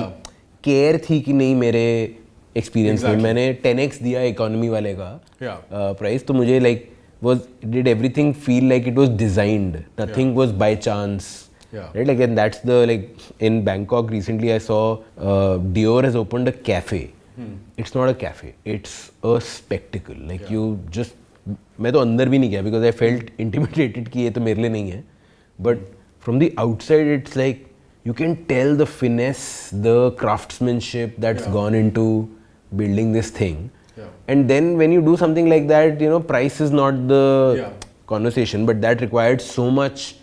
care थी कि नहीं मेरे experience में, मैंने 10x दिया economy वाले का price, तो मुझे like did everything feel like it was designed? Nothing was by chance. Right, like, and that's in Bangkok recently I saw Dior has opened a cafe. It's not a cafe, it's a spectacle. Like you just, मैं तो अंदर भी नहीं गया because I felt intimidated कि ये तो मेरे लिए नहीं है. But from the outside it's like you can tell the finesse, the craftsmanship that's gone into building this thing. And then when you do something like that, price is not the conversation, but that required so much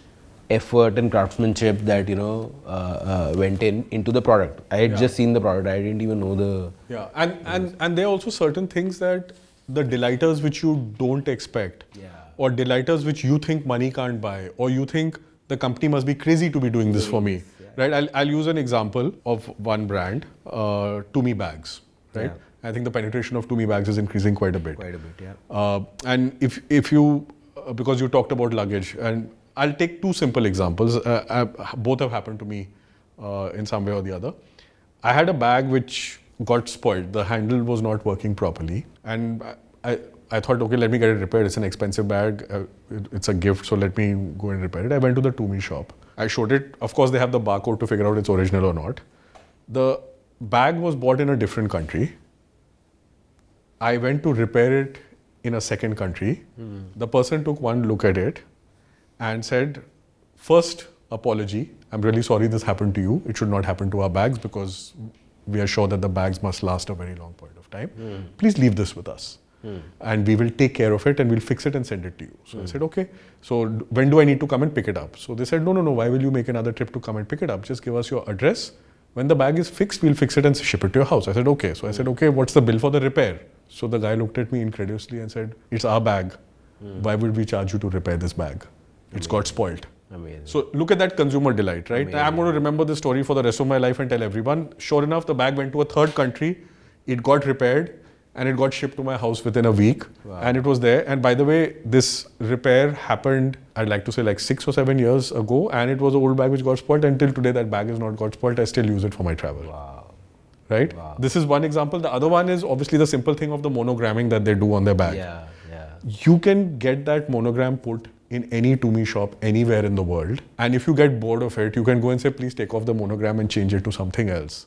effort and craftsmanship that went into the product. I had just seen the product, I didn't even know the and there are also certain things that the delighters which you don't expect, or delighters which you think money can't buy, or you think the company must be crazy to be doing this for me, right? I'll use an example of one brand, Tumi bags, right? I think the penetration of Tumi bags is increasing quite a bit. And if you, because you talked about luggage, and I'll take two simple examples. Both have happened to me in some way or the other. I had a bag which got spoiled. The handle was not working properly. And I thought, okay, let me get it repaired. It's an expensive bag. It's a gift, so let me go and repair it. I went to the Tumi shop. I showed it. Of course, they have the barcode to figure out it's original or not. The bag was bought in a different country. I went to repair it in a second country. The person took one look at it and said, first apology, I'm really sorry this happened to you. It should not happen to our bags because we are sure that the bags must last a very long point of time. Please leave this with us. And we will take care of it and we'll fix it and send it to you. So I said, okay. So when do I need to come and pick it up? So they said, no. Why will you make another trip to come and pick it up? Just give us your address. When the bag is fixed, we'll fix it and ship it to your house. I said, okay. So I said, okay, what's the bill for the repair? So the guy looked at me incredulously and said, it's our bag. Why would we charge you to repair this bag? It's got spoiled. Amazing. So look at that consumer delight, right? Amazing. I'm going to remember this story for the rest of my life and tell everyone. Sure enough, the bag went to a third country. It got repaired and it got shipped to my house within a week. And it was there. And by the way, this repair happened, I'd like to say like 6 or 7 years ago. And it was an old bag which got spoiled. Until today, that bag has not got spoiled. I still use it for my travel. Right? This is one example. The other one is obviously the simple thing of the monogramming that they do on their bag. You can get that monogram put in any Tumi shop anywhere in the world. And if you get bored of it, you can go and say, please take off the monogram and change it to something else.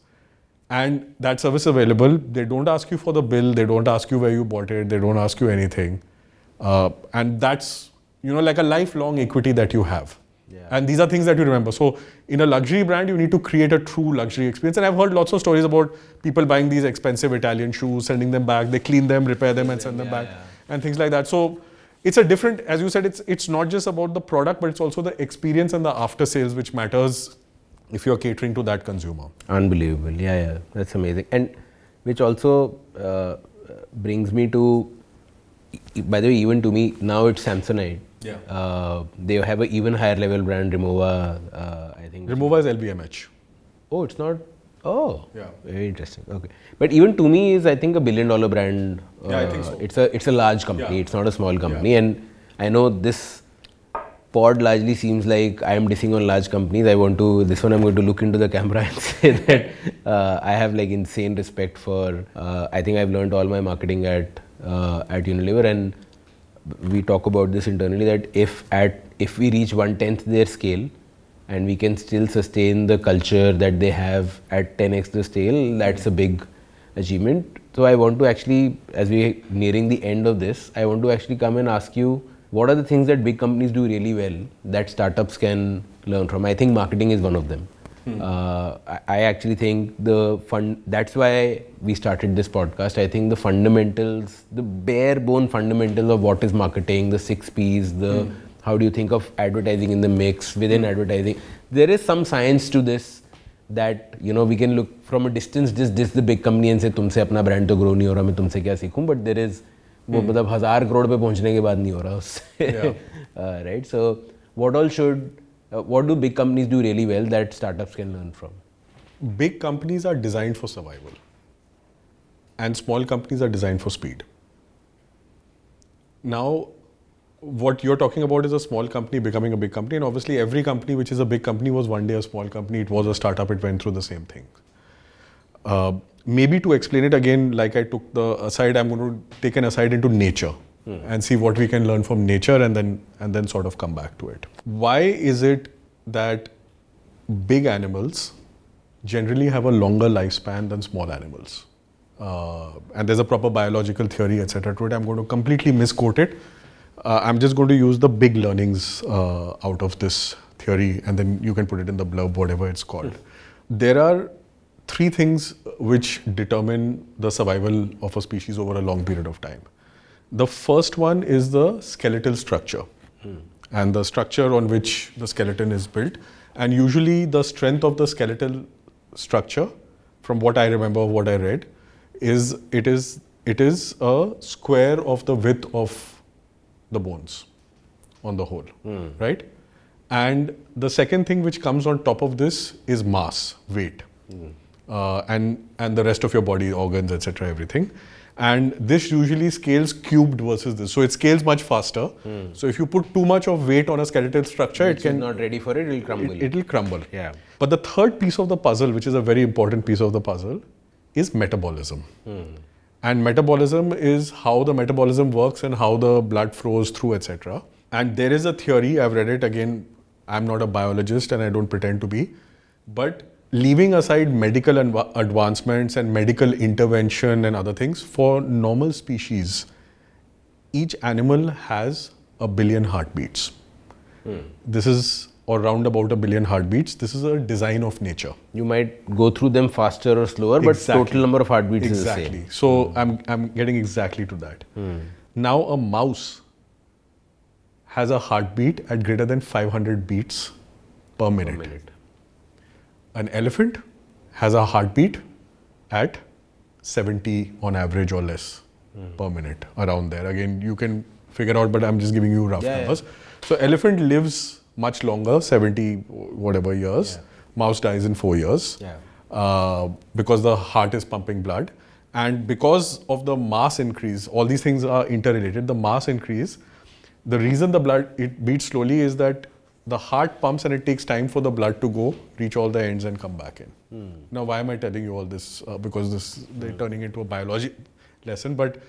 And that service available. They don't ask you for the bill. They don't ask you where you bought it. They don't ask you anything. And that's, like a lifelong equity that you have. And these are things that you remember. So in a luxury brand, you need to create a true luxury experience. And I've heard lots of stories about people buying these expensive Italian shoes, sending them back. They clean them, repair them and send them back and things like that. So it's a different, as you said, it's not just about the product, but it's also the experience and the after sales which matters if you're catering to that consumer. Unbelievable. Yeah. That's amazing. And which also brings me to, by the way, even to me, now it's Samsonite. They have an even higher level brand, Remova, I think. Remova is LVMH. Oh, it's not? Oh, very interesting. Okay. But even to me is, I think, $1 billion brand. I think so. It's a large company. It's not a small company. And I know this pod largely seems like I am dissing on large companies. This one I'm going to look into the camera and say that I have like insane respect for, I think I've learned all my marketing at Unilever, and we talk about this internally that if we reach 1/10 their scale and we can still sustain the culture that they have at 10x the scale, that's a big achievement. So I want to actually, as we're nearing the end of this, I want to actually come and ask you, what are the things that big companies do really well that startups can learn from? I think marketing is one of them. I actually think that's why we started this podcast. I think the fundamentals, the bare bone fundamentals of what is marketing, the 6 Ps, How do you think of advertising in the mix, within advertising? There is some science to this that, you know, we can look from a distance, this the big company and say, तुमसे अपना brand तो grow नहीं हो रहा, मैं तुमसे क्या सीखूं? But there is, वो मतलब 1000 crore पे पहुंचने के बाद नहीं हो रहा उससे. Right? So, what do big companies do really well that startups can learn from? Big companies are designed for survival, and small companies are designed for speed. Now, what you're talking about is a small company becoming a big company, and obviously every company which is a big company was one day a small company. It was a startup. It went through the same thing. Maybe to explain it again, like I took the aside, I'm going to take an aside into nature and see what we can learn from nature, and then sort of come back to it. Why is it that big animals generally have a longer lifespan than small animals? And there's a proper biological theory, etc. to it. I'm going to completely misquote it. I'm just going to use the big learnings out of this theory, and then you can put it in the blurb, whatever it's called. There are 3 things which determine the survival of a species over a long period of time. The first one is the skeletal structure and the structure on which the skeleton is built. And usually the strength of the skeletal structure, from what I remember, what I read, is it is a square of the width of the bones on the whole, right? And the second thing which comes on top of this is mass, weight, and the rest of your body, organs, etc., everything. And this usually scales cubed versus this, so it scales much faster. So if you put too much of weight on a skeletal structure, Which is not ready for it, it will crumble. It will crumble. Yeah. But the third piece of the puzzle, which is a very important piece of the puzzle, is metabolism. And metabolism is how the metabolism works and how the blood flows through, etc. And there is a theory, I've read it again, I'm not a biologist and I don't pretend to be, but leaving aside medical advancements and medical intervention and other things, for normal species, each animal has 1 billion heartbeats. This is, or round about 1 billion heartbeats. This is a design of nature. You might go through them faster or slower, but total number of heartbeats is the same. Exactly. So I'm getting exactly to that. Now a mouse has a heartbeat at greater than 500 beats per minute. An elephant has a heartbeat at 70 on average or less per minute, around there. Again, you can figure out, but I'm just giving you rough numbers. So elephant lives much longer, 70 whatever years. Mouse dies in 4 years because the heart is pumping blood. And because of the mass increase, all these things are interrelated. The mass increase, the reason the blood, it beats slowly is that the heart pumps and it takes time for the blood to go, reach all the ends and come back in. Now, why am I telling you all this? Because they're turning into a biology lesson, but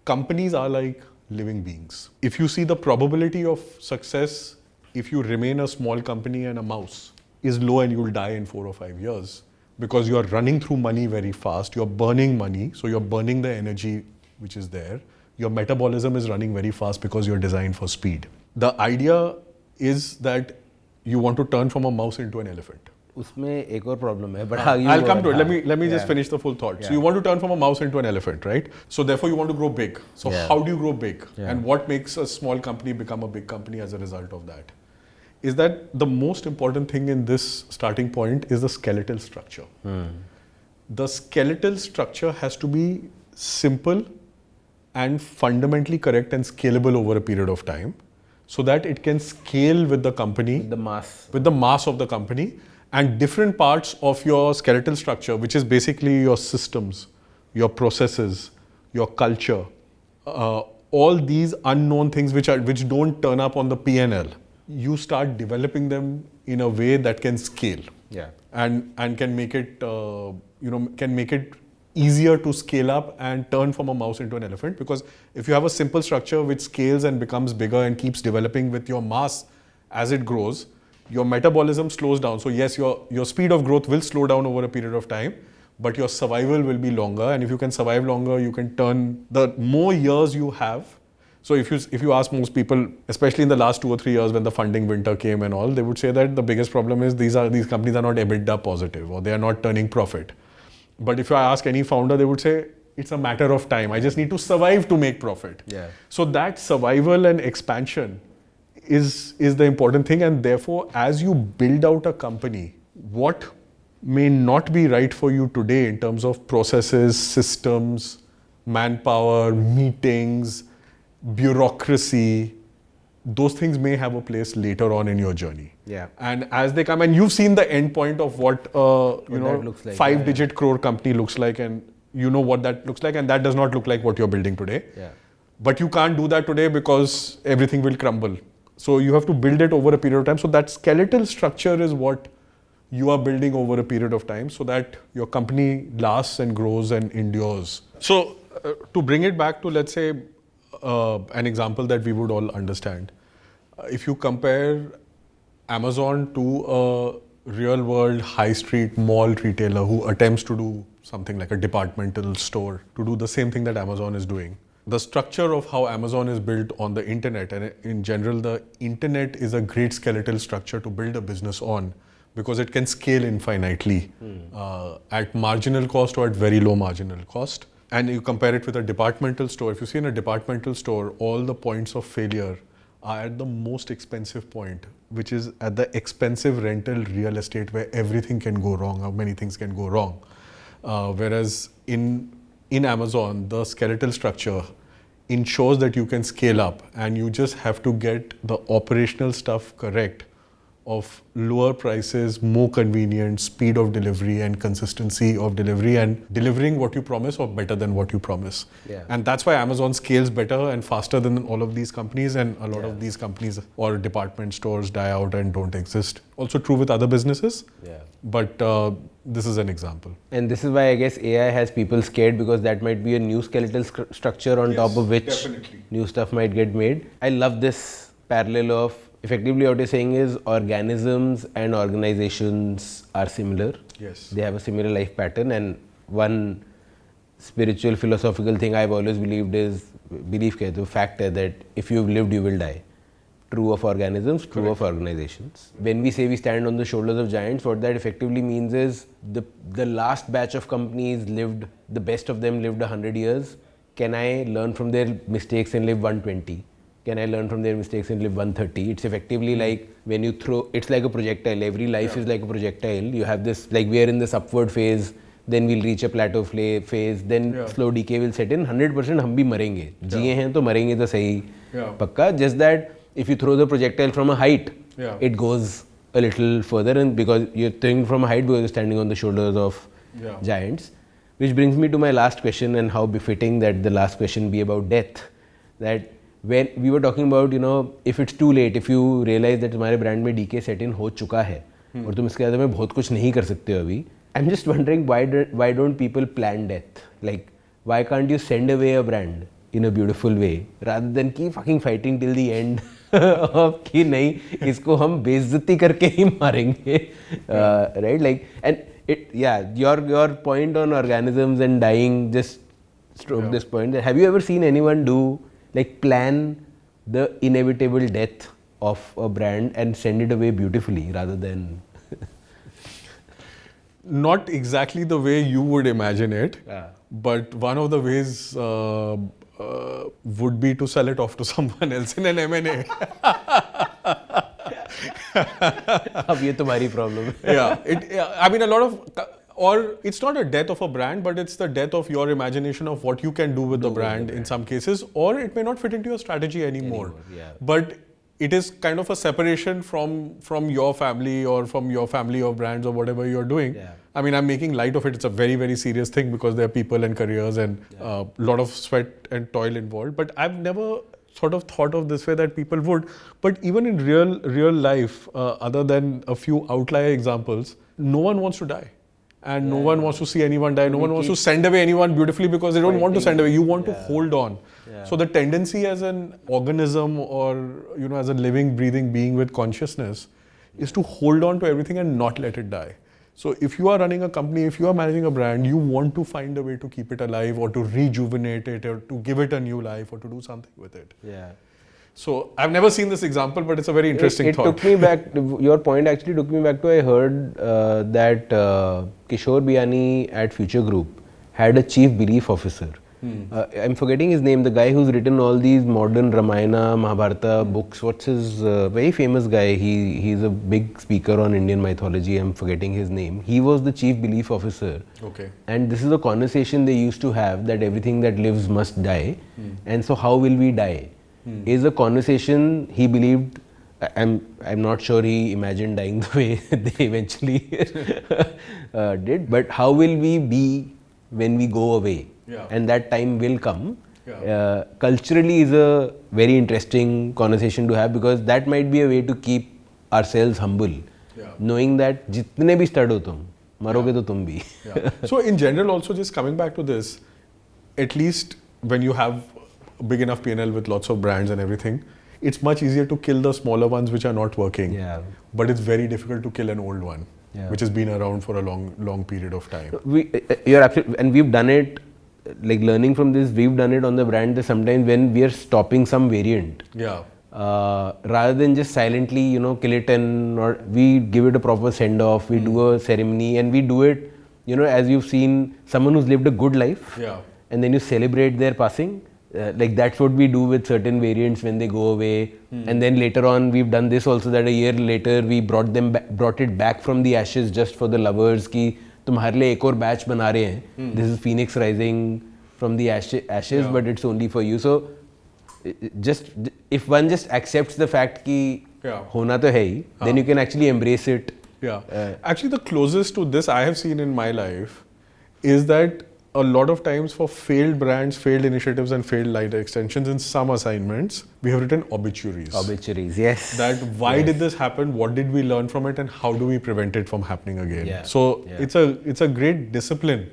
companies are like living beings. If you see the probability of success, if you remain a small company and a mouse, is low and you'll die in 4 or 5 years because you're running through money very fast, you're burning money, so you're burning the energy which is there. Your metabolism is running very fast because you're designed for speed. The idea is that you want to turn from a mouse into an elephant. उसमें एक और problem है, but I'll come to it. Let me just finish the full thought. So you want to turn from a mouse into an elephant, right? So therefore you want to grow big. So how do you grow big? And what makes a small company become a big company as a result of that? Is that the most important thing in this starting point is the skeletal structure. The skeletal structure has to be simple and fundamentally correct and scalable over a period of time, so that it can scale with the company, with the mass of the company, and different parts of your skeletal structure, which is basically your systems, your processes, your culture, all these unknown things which don't turn up on the P&L, you start developing them in a way that can scale, and can make it can make it easier to scale up and turn from a mouse into an elephant. Because if you have a simple structure which scales and becomes bigger and keeps developing with your mass as it grows, your metabolism slows down. So yes, your speed of growth will slow down over a period of time, but your survival will be longer. And if you can survive longer, you can turn, the more years you have. So if you ask most people, especially in the last 2 or 3 years when the funding winter came and all, they would say that the biggest problem is these companies are not EBITDA positive, or they are not turning profit. But if I ask any founder, they would say, it's a matter of time. I just need to survive to make profit. So that survival and expansion is the important thing. And therefore, as you build out a company, what may not be right for you today in terms of processes, systems, manpower, meetings, bureaucracy, those things may have a place later on in your journey. Yeah. And as they come, and you've seen the end point of what looks like. 5-digit crore company looks like, and you know what that looks like, and that does not look like what you're building today. Yeah. But you can't do that today because everything will crumble. So you have to build it over a period of time. So that skeletal structure is what you are building over a period of time so that your company lasts and grows and endures. So to bring it back to, let's say, an example that we would all understand. If you compare Amazon to a real world high street mall retailer who attempts to do something like a departmental store, to do the same thing that Amazon is doing, the structure of how Amazon is built on the internet, and in general, the internet is a great skeletal structure to build a business on because it can scale infinitely at marginal cost or at very low marginal cost. And you compare it with a departmental store. If you see in a departmental store, all the points of failure are at the most expensive point, which is at the expensive rental real estate where everything can go wrong, how many things can go wrong. Whereas in Amazon, the skeletal structure ensures that you can scale up and you just have to get the operational stuff correct of lower prices, more convenient, speed of delivery and consistency of delivery and delivering what you promise or better than what you promise. Yeah. And that's why Amazon scales better and faster than all of these companies, and a lot of these companies or department stores die out and don't exist. Also true with other businesses, but this is an example. And this is why I guess AI has people scared, because that might be a new skeletal structure on top of which new stuff might get made. I love this parallel of effectively what you're saying is organisms and organizations are similar. Yes. They have a similar life pattern, and one spiritual philosophical thing I've always believed is, the fact that if you've lived, you will die. True of organisms, true of organizations. When we say we stand on the shoulders of giants, what that effectively means is the last batch of companies lived, the best of them lived 100 years. Can I learn from their mistakes and live 120? Can I learn from their mistakes and live 130? It's effectively like when you throw, it's like a projectile. Every life is like a projectile. You have this, like we are in this upward phase, then we'll reach a plateau phase, then slow decay will set in. 100% हम भी मरेंगे. जिए हैं तो मरेंगे तो सही पक्का. Just that if you throw the projectile from a height, it goes a little further, and because you're throwing from a height because you're standing on the shoulders of giants. Which brings me to my last question, and how befitting that the last question be about death. That when we were talking about, if it's too late, if you realize that तुम्हारे brand में decay set in हो चुका है और तुम इसके बाद में बहुत कुछ नहीं कर सकते हो अभी, I'm just wondering why don't people plan death? Like, why can't you send away a brand in a beautiful way rather than keep fucking fighting till the end of कि नहीं इसको हम बेइज्जती करके ही मारेंगे, right? Like, and your point on organisms and dying just struck this point. Have you ever seen anyone do, like, plan the inevitable death of a brand and send it away beautifully rather than not exactly the way you would imagine it, but one of the ways would be to sell it off to someone else in an M&A. अब ये तुम्हारी problem है. I mean, a lot of, or it's not a death of a brand, but it's the death of your imagination of what you can do with the brand in some cases, or it may not fit into your strategy anymore. But it is kind of a separation from your family or from your family of brands or whatever you're doing. I mean, I'm making light of it. It's a very, very serious thing because there are people and careers and a lot of sweat and toil involved. But I've never sort of thought of this way that people would. But even in real life, other than a few outlier examples, no one wants to die. And no one wants to see anyone die. No one wants to send away anyone beautifully because they don't want to send away. You want to hold on. So the tendency as an organism or, as a living, breathing being with consciousness is to hold on to everything and not let it die. So if you are running a company, if you are managing a brand, you want to find a way to keep it alive or to rejuvenate it or to give it a new life or to do something with it. So I've never seen this example, but it's a very interesting thought. It took me back, your point actually took me back to, I heard that Kishore Biyani at Future Group had a chief belief officer. I'm forgetting his name, the guy who's written all these modern Ramayana, Mahabharata books. What's his very famous guy? He's a big speaker on Indian mythology. I'm forgetting his name. He was the chief belief officer. Okay. And this is a conversation they used to have, that everything that lives must die. And so how will we die? Is a conversation he believed. I'm not sure he imagined dying the way they eventually did, but how will we be when we go away? Yeah. And that time will come. Yeah. Culturally is a very interesting conversation to have, because that might be a way to keep ourselves humble. Yeah. Knowing that jitne bhi stud ho tum, maroge to tum bhi. Yeah. So in general, also just coming back to this, at least when you have a big enough P&L with lots of brands and everything, it's much easier to kill the smaller ones which are not working. Yeah. But it's very difficult to kill an old one, Yeah. which has been around for a long period of time. You're absolutely, and we've done it, like learning from this, we've done it on the brand that sometimes when we are stopping some variant, Yeah. rather than just silently, kill it, we give it a proper send off, we do a ceremony, and we do it, as you've seen someone who's lived a good life, Yeah. and then you celebrate their passing. Like that's what we do with certain variants when they go away, and then later on we've done this also, that a year later we brought it back from the ashes just for the lovers ki tumhare liye ek aur batch bana rahe hain. This is Phoenix Rising from the ashes, Yeah. but it's only for you. So just if one just accepts the fact ki Yeah. hona to hai hi, then you can actually embrace it. Yeah. Actually, the closest to this I have seen in my life is that a lot of times for failed brands, failed initiatives and failed line extensions in some assignments, we have written obituaries. Obituaries, yes. That why did this happen, what did we learn from it, and how do we prevent it from happening again. Yeah. So Yeah. it's a great discipline,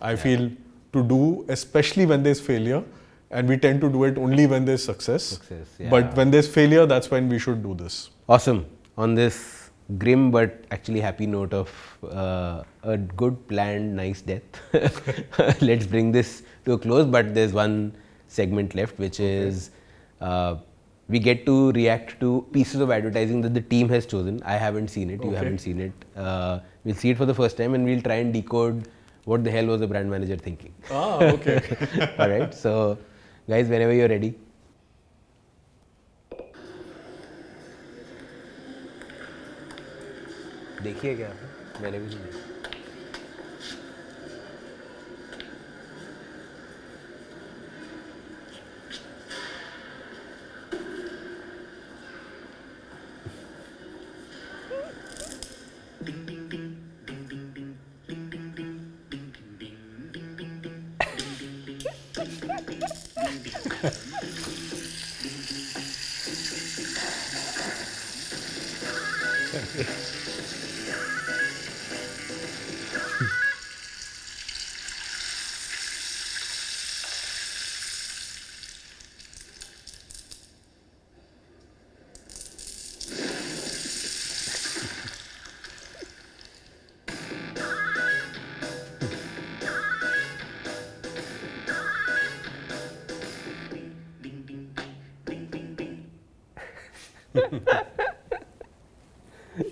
I feel, to do, especially when there's failure, and we tend to do it only when there's success. Yeah. But when there's failure, that's when we should do this. Awesome. On this grim but actually happy note of a good planned nice death, let's bring this to a close, but there's one segment left, which is we get to react to pieces of advertising that the team has chosen. I haven't seen it, you haven't seen it. We'll see it for the first time and we'll try and decode what the hell was the brand manager thinking. Ah, okay. Alright, so guys, whenever you're ready. देखिए क्या मैंने भी नहीं देखा.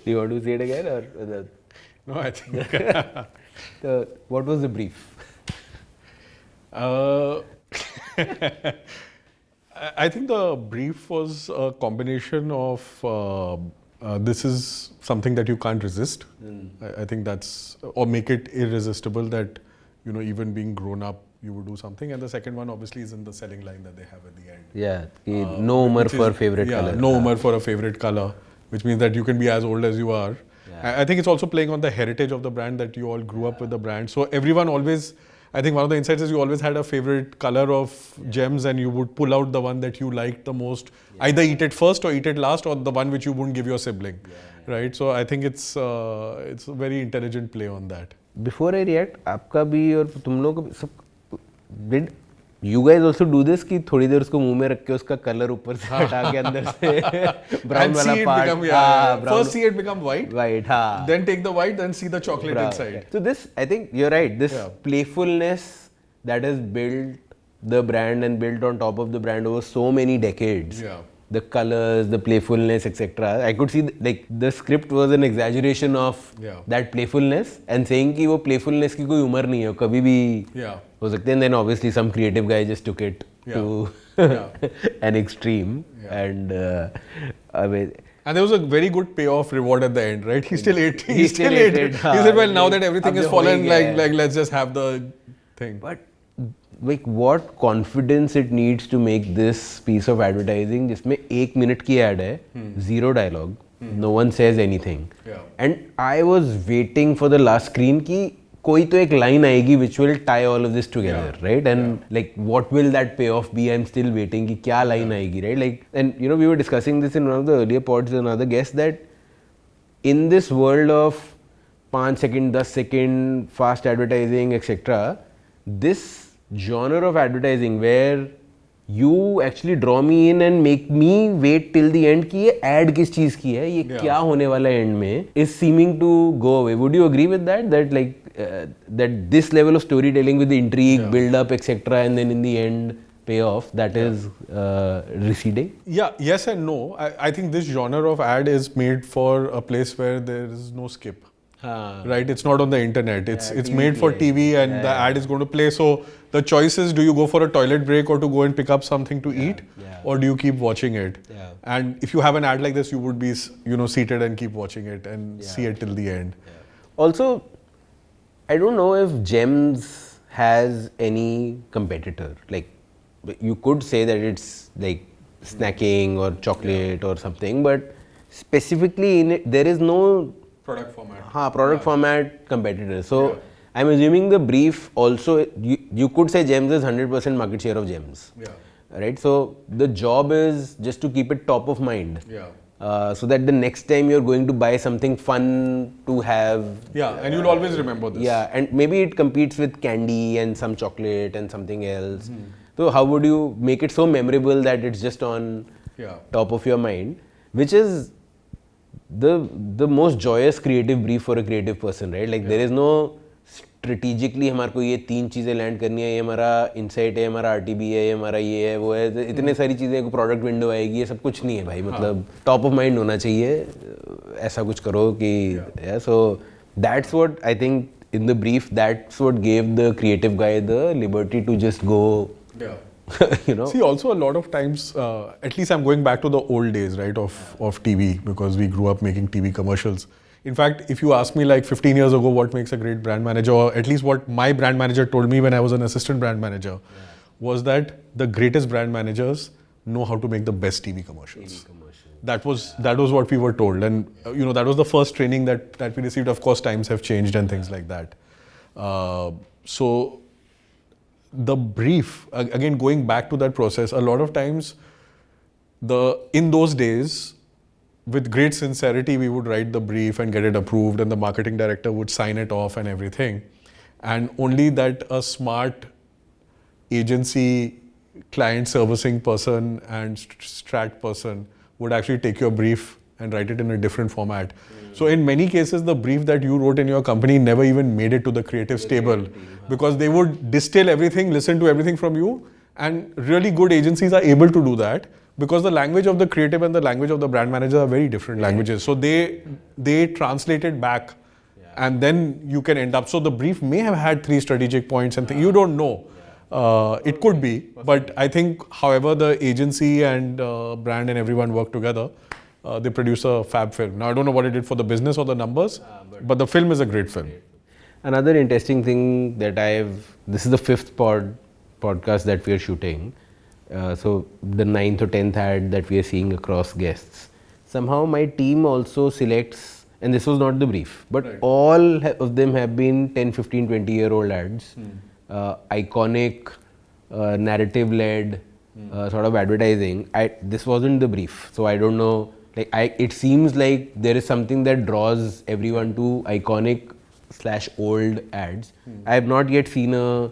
Do you want to say it again or? No, I think. What was the brief? I think the brief was a combination of this is something that you can't resist. I think that's, or make it irresistible that, even being grown up, you would do something. And the second one obviously is in the selling line that they have at the end. Yeah, no Umar for favorite color. No Umar for a favorite color, which means that you can be as old as you are. Yeah. I think it's also playing on the heritage of the brand, that you all grew up with the brand. So everyone always, I think one of the insights is you always had a favorite color of gems and you would pull out the one that you liked the most. Either eat it first or eat it last, or the one which you wouldn't give your sibling. Right? So I think it's a very intelligent play on that. Before I react, आपका भी और तुम लोगों को सब did you guys also do this कि थोड़ी देर उसको मुंह में रख के उसका कलर ऊपर से हटा के अंदर से ब्राउन वाला part first see it become white, हाँ, then take the white, then see the chocolate inside. So this, I think you're right, this playfulness that has built the brand and built on top of the brand over so many decades the colors, the playfulness, etc. I could see like the script was an exaggeration of that playfulness and saying कि वो playfulness की कोई उम्र नहीं है, कभी भी हो सकते हैं. And then obviously some creative guy just took it to an extreme, and I mean. And there was a very good payoff reward at the end, right? He still ate. He still ate it. He said, "Well, now that everything is fallen, like let's just have the thing." But like, what confidence it needs to make this piece of advertising, जिसमें 1 minute की ad है, zero dialogue, no one says anything, and I was waiting for the last screen कि कोई तो एक line आएगी which will tie all of this together, right? And like, what will that payoff be? I'm still waiting कि क्या line आएगी, right? Like, and you know, we were discussing this in one of the earlier pods with another guest, that in this world of 5 second, 10 second, fast advertising, etc., this genre of advertising where you actually draw me in and make me wait till the end कि ये ad किस चीज़ की है, ये क्या होने वाला है end में, is seeming to go away. Would you agree with that? That like that this level of storytelling with the intrigue, build up, etc., and then in the end payoff, that is receding? Yeah, yes and no. I think this genre of ad is made for a place where there is no skip. Right, it's not on the internet. It's TV made for TV, and the ad is going to play. So the choice is: do you go for a toilet break or to go and pick up something to eat, or do you keep watching it? And if you have an ad like this, you would be, you know, seated and keep watching it and see it till the end. Also, I don't know if Gems has any competitor. Like, you could say that it's like snacking or chocolate or something, but specifically in it, there is no product format. Product format competitor. So I'm assuming the brief also, you could say Gems is 100% market share of Gems. Right? So the job is just to keep it top of mind. So that the next time you're going to buy something fun to have. And you'll always remember this. And maybe it competes with candy and some chocolate and something else. So how would you make it so memorable that it's just on top of your mind, which is the most joyous creative brief for a creative person, right? Like there is no strategically हमारे को ये 3 चीज़ें land करनी है, ये हमारा insight है, हमारा RTB है, ये हमारा ये है, वो है, इतने सारी चीज़ें, को product window आएगी, ये सब कुछ नहीं है भाई, मतलब top of mind होना चाहिए, ऐसा कुछ करो कि so that's what I think in the brief, that's what gave the creative guy the liberty to just go. You know. See, also a lot of times, at least I'm going back to the old days, right, of TV, because we grew up making TV commercials. In fact, if you ask me like 15 years ago what makes a great brand manager, or at least what my brand manager told me when I was an assistant brand manager, was that the greatest brand managers know how to make the best TV commercials. That was what we were told, and you know, that was the first training that we received. Of course, times have changed and things like that. So the brief, again going back to that process, a lot of times in those days, with great sincerity, we would write the brief and get it approved, and the marketing director would sign it off and everything. And only that a smart agency, client servicing person and strat person would actually take your brief and write it in a different format. So in many cases, the brief that you wrote in your company never even made it to the creative stable, because they would distill everything, listen to everything from you, and really good agencies are able to do that, because the language of the creative and the language of the brand manager are very different languages. So they translate it back, and then you can end up. So the brief may have had 3 strategic points and you don't know. It could be, but I think however the agency and brand and everyone work together, they produce a fab film. Now I don't know what it did for the business or the numbers, but the film is a great film. Another interesting thing that this is the 5th podcast that we are shooting. So the 9th or 10th ad that we are seeing across guests. Somehow my team also selects, and this was not the brief, but all of them have been 10, 15, 20-year-old ads. Iconic, narrative-led sort of advertising. This wasn't the brief, so I don't know. Like it seems like there is something that draws everyone to iconic/old ads. I have not yet seen a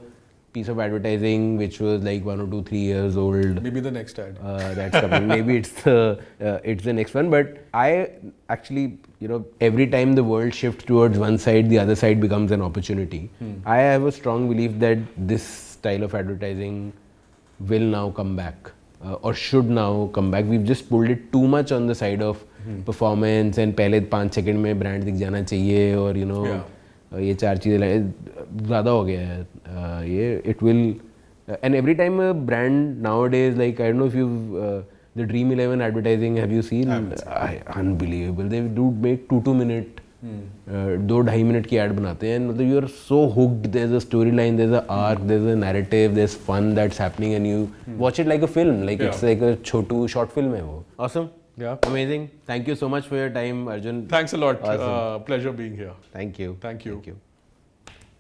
piece of advertising which was like 1 or 2, 3 years old. Maybe the next ad. That's coming. Maybe it's the next one. But I actually, you know, every time the world shifts towards one side, the other side becomes an opportunity. I have a strong belief that this style of advertising will now come back. or should now come back. We've just pulled it too much on the side of performance and पहले 5 second में brand दिख जाना चाहिए और you know ये 4 चीज़ें ज़्यादा हो गया है ये it will and every time a brand nowadays, like I don't know if you've the Dream 11 advertising, have you seen? Unbelievable. They do make 2 minute 2-2.5 minute की ad बनाते हैं and you are so hooked. There's a storyline, there's an arc, there's a narrative, there's fun that's happening and you watch it like a film, like it's like a Chhotu short film है वो. Awesome. Yeah. Amazing. Thank you so much for your time, Arjun. Thanks a lot. Awesome. Pleasure being here. Thank you. Thank you. Thank you.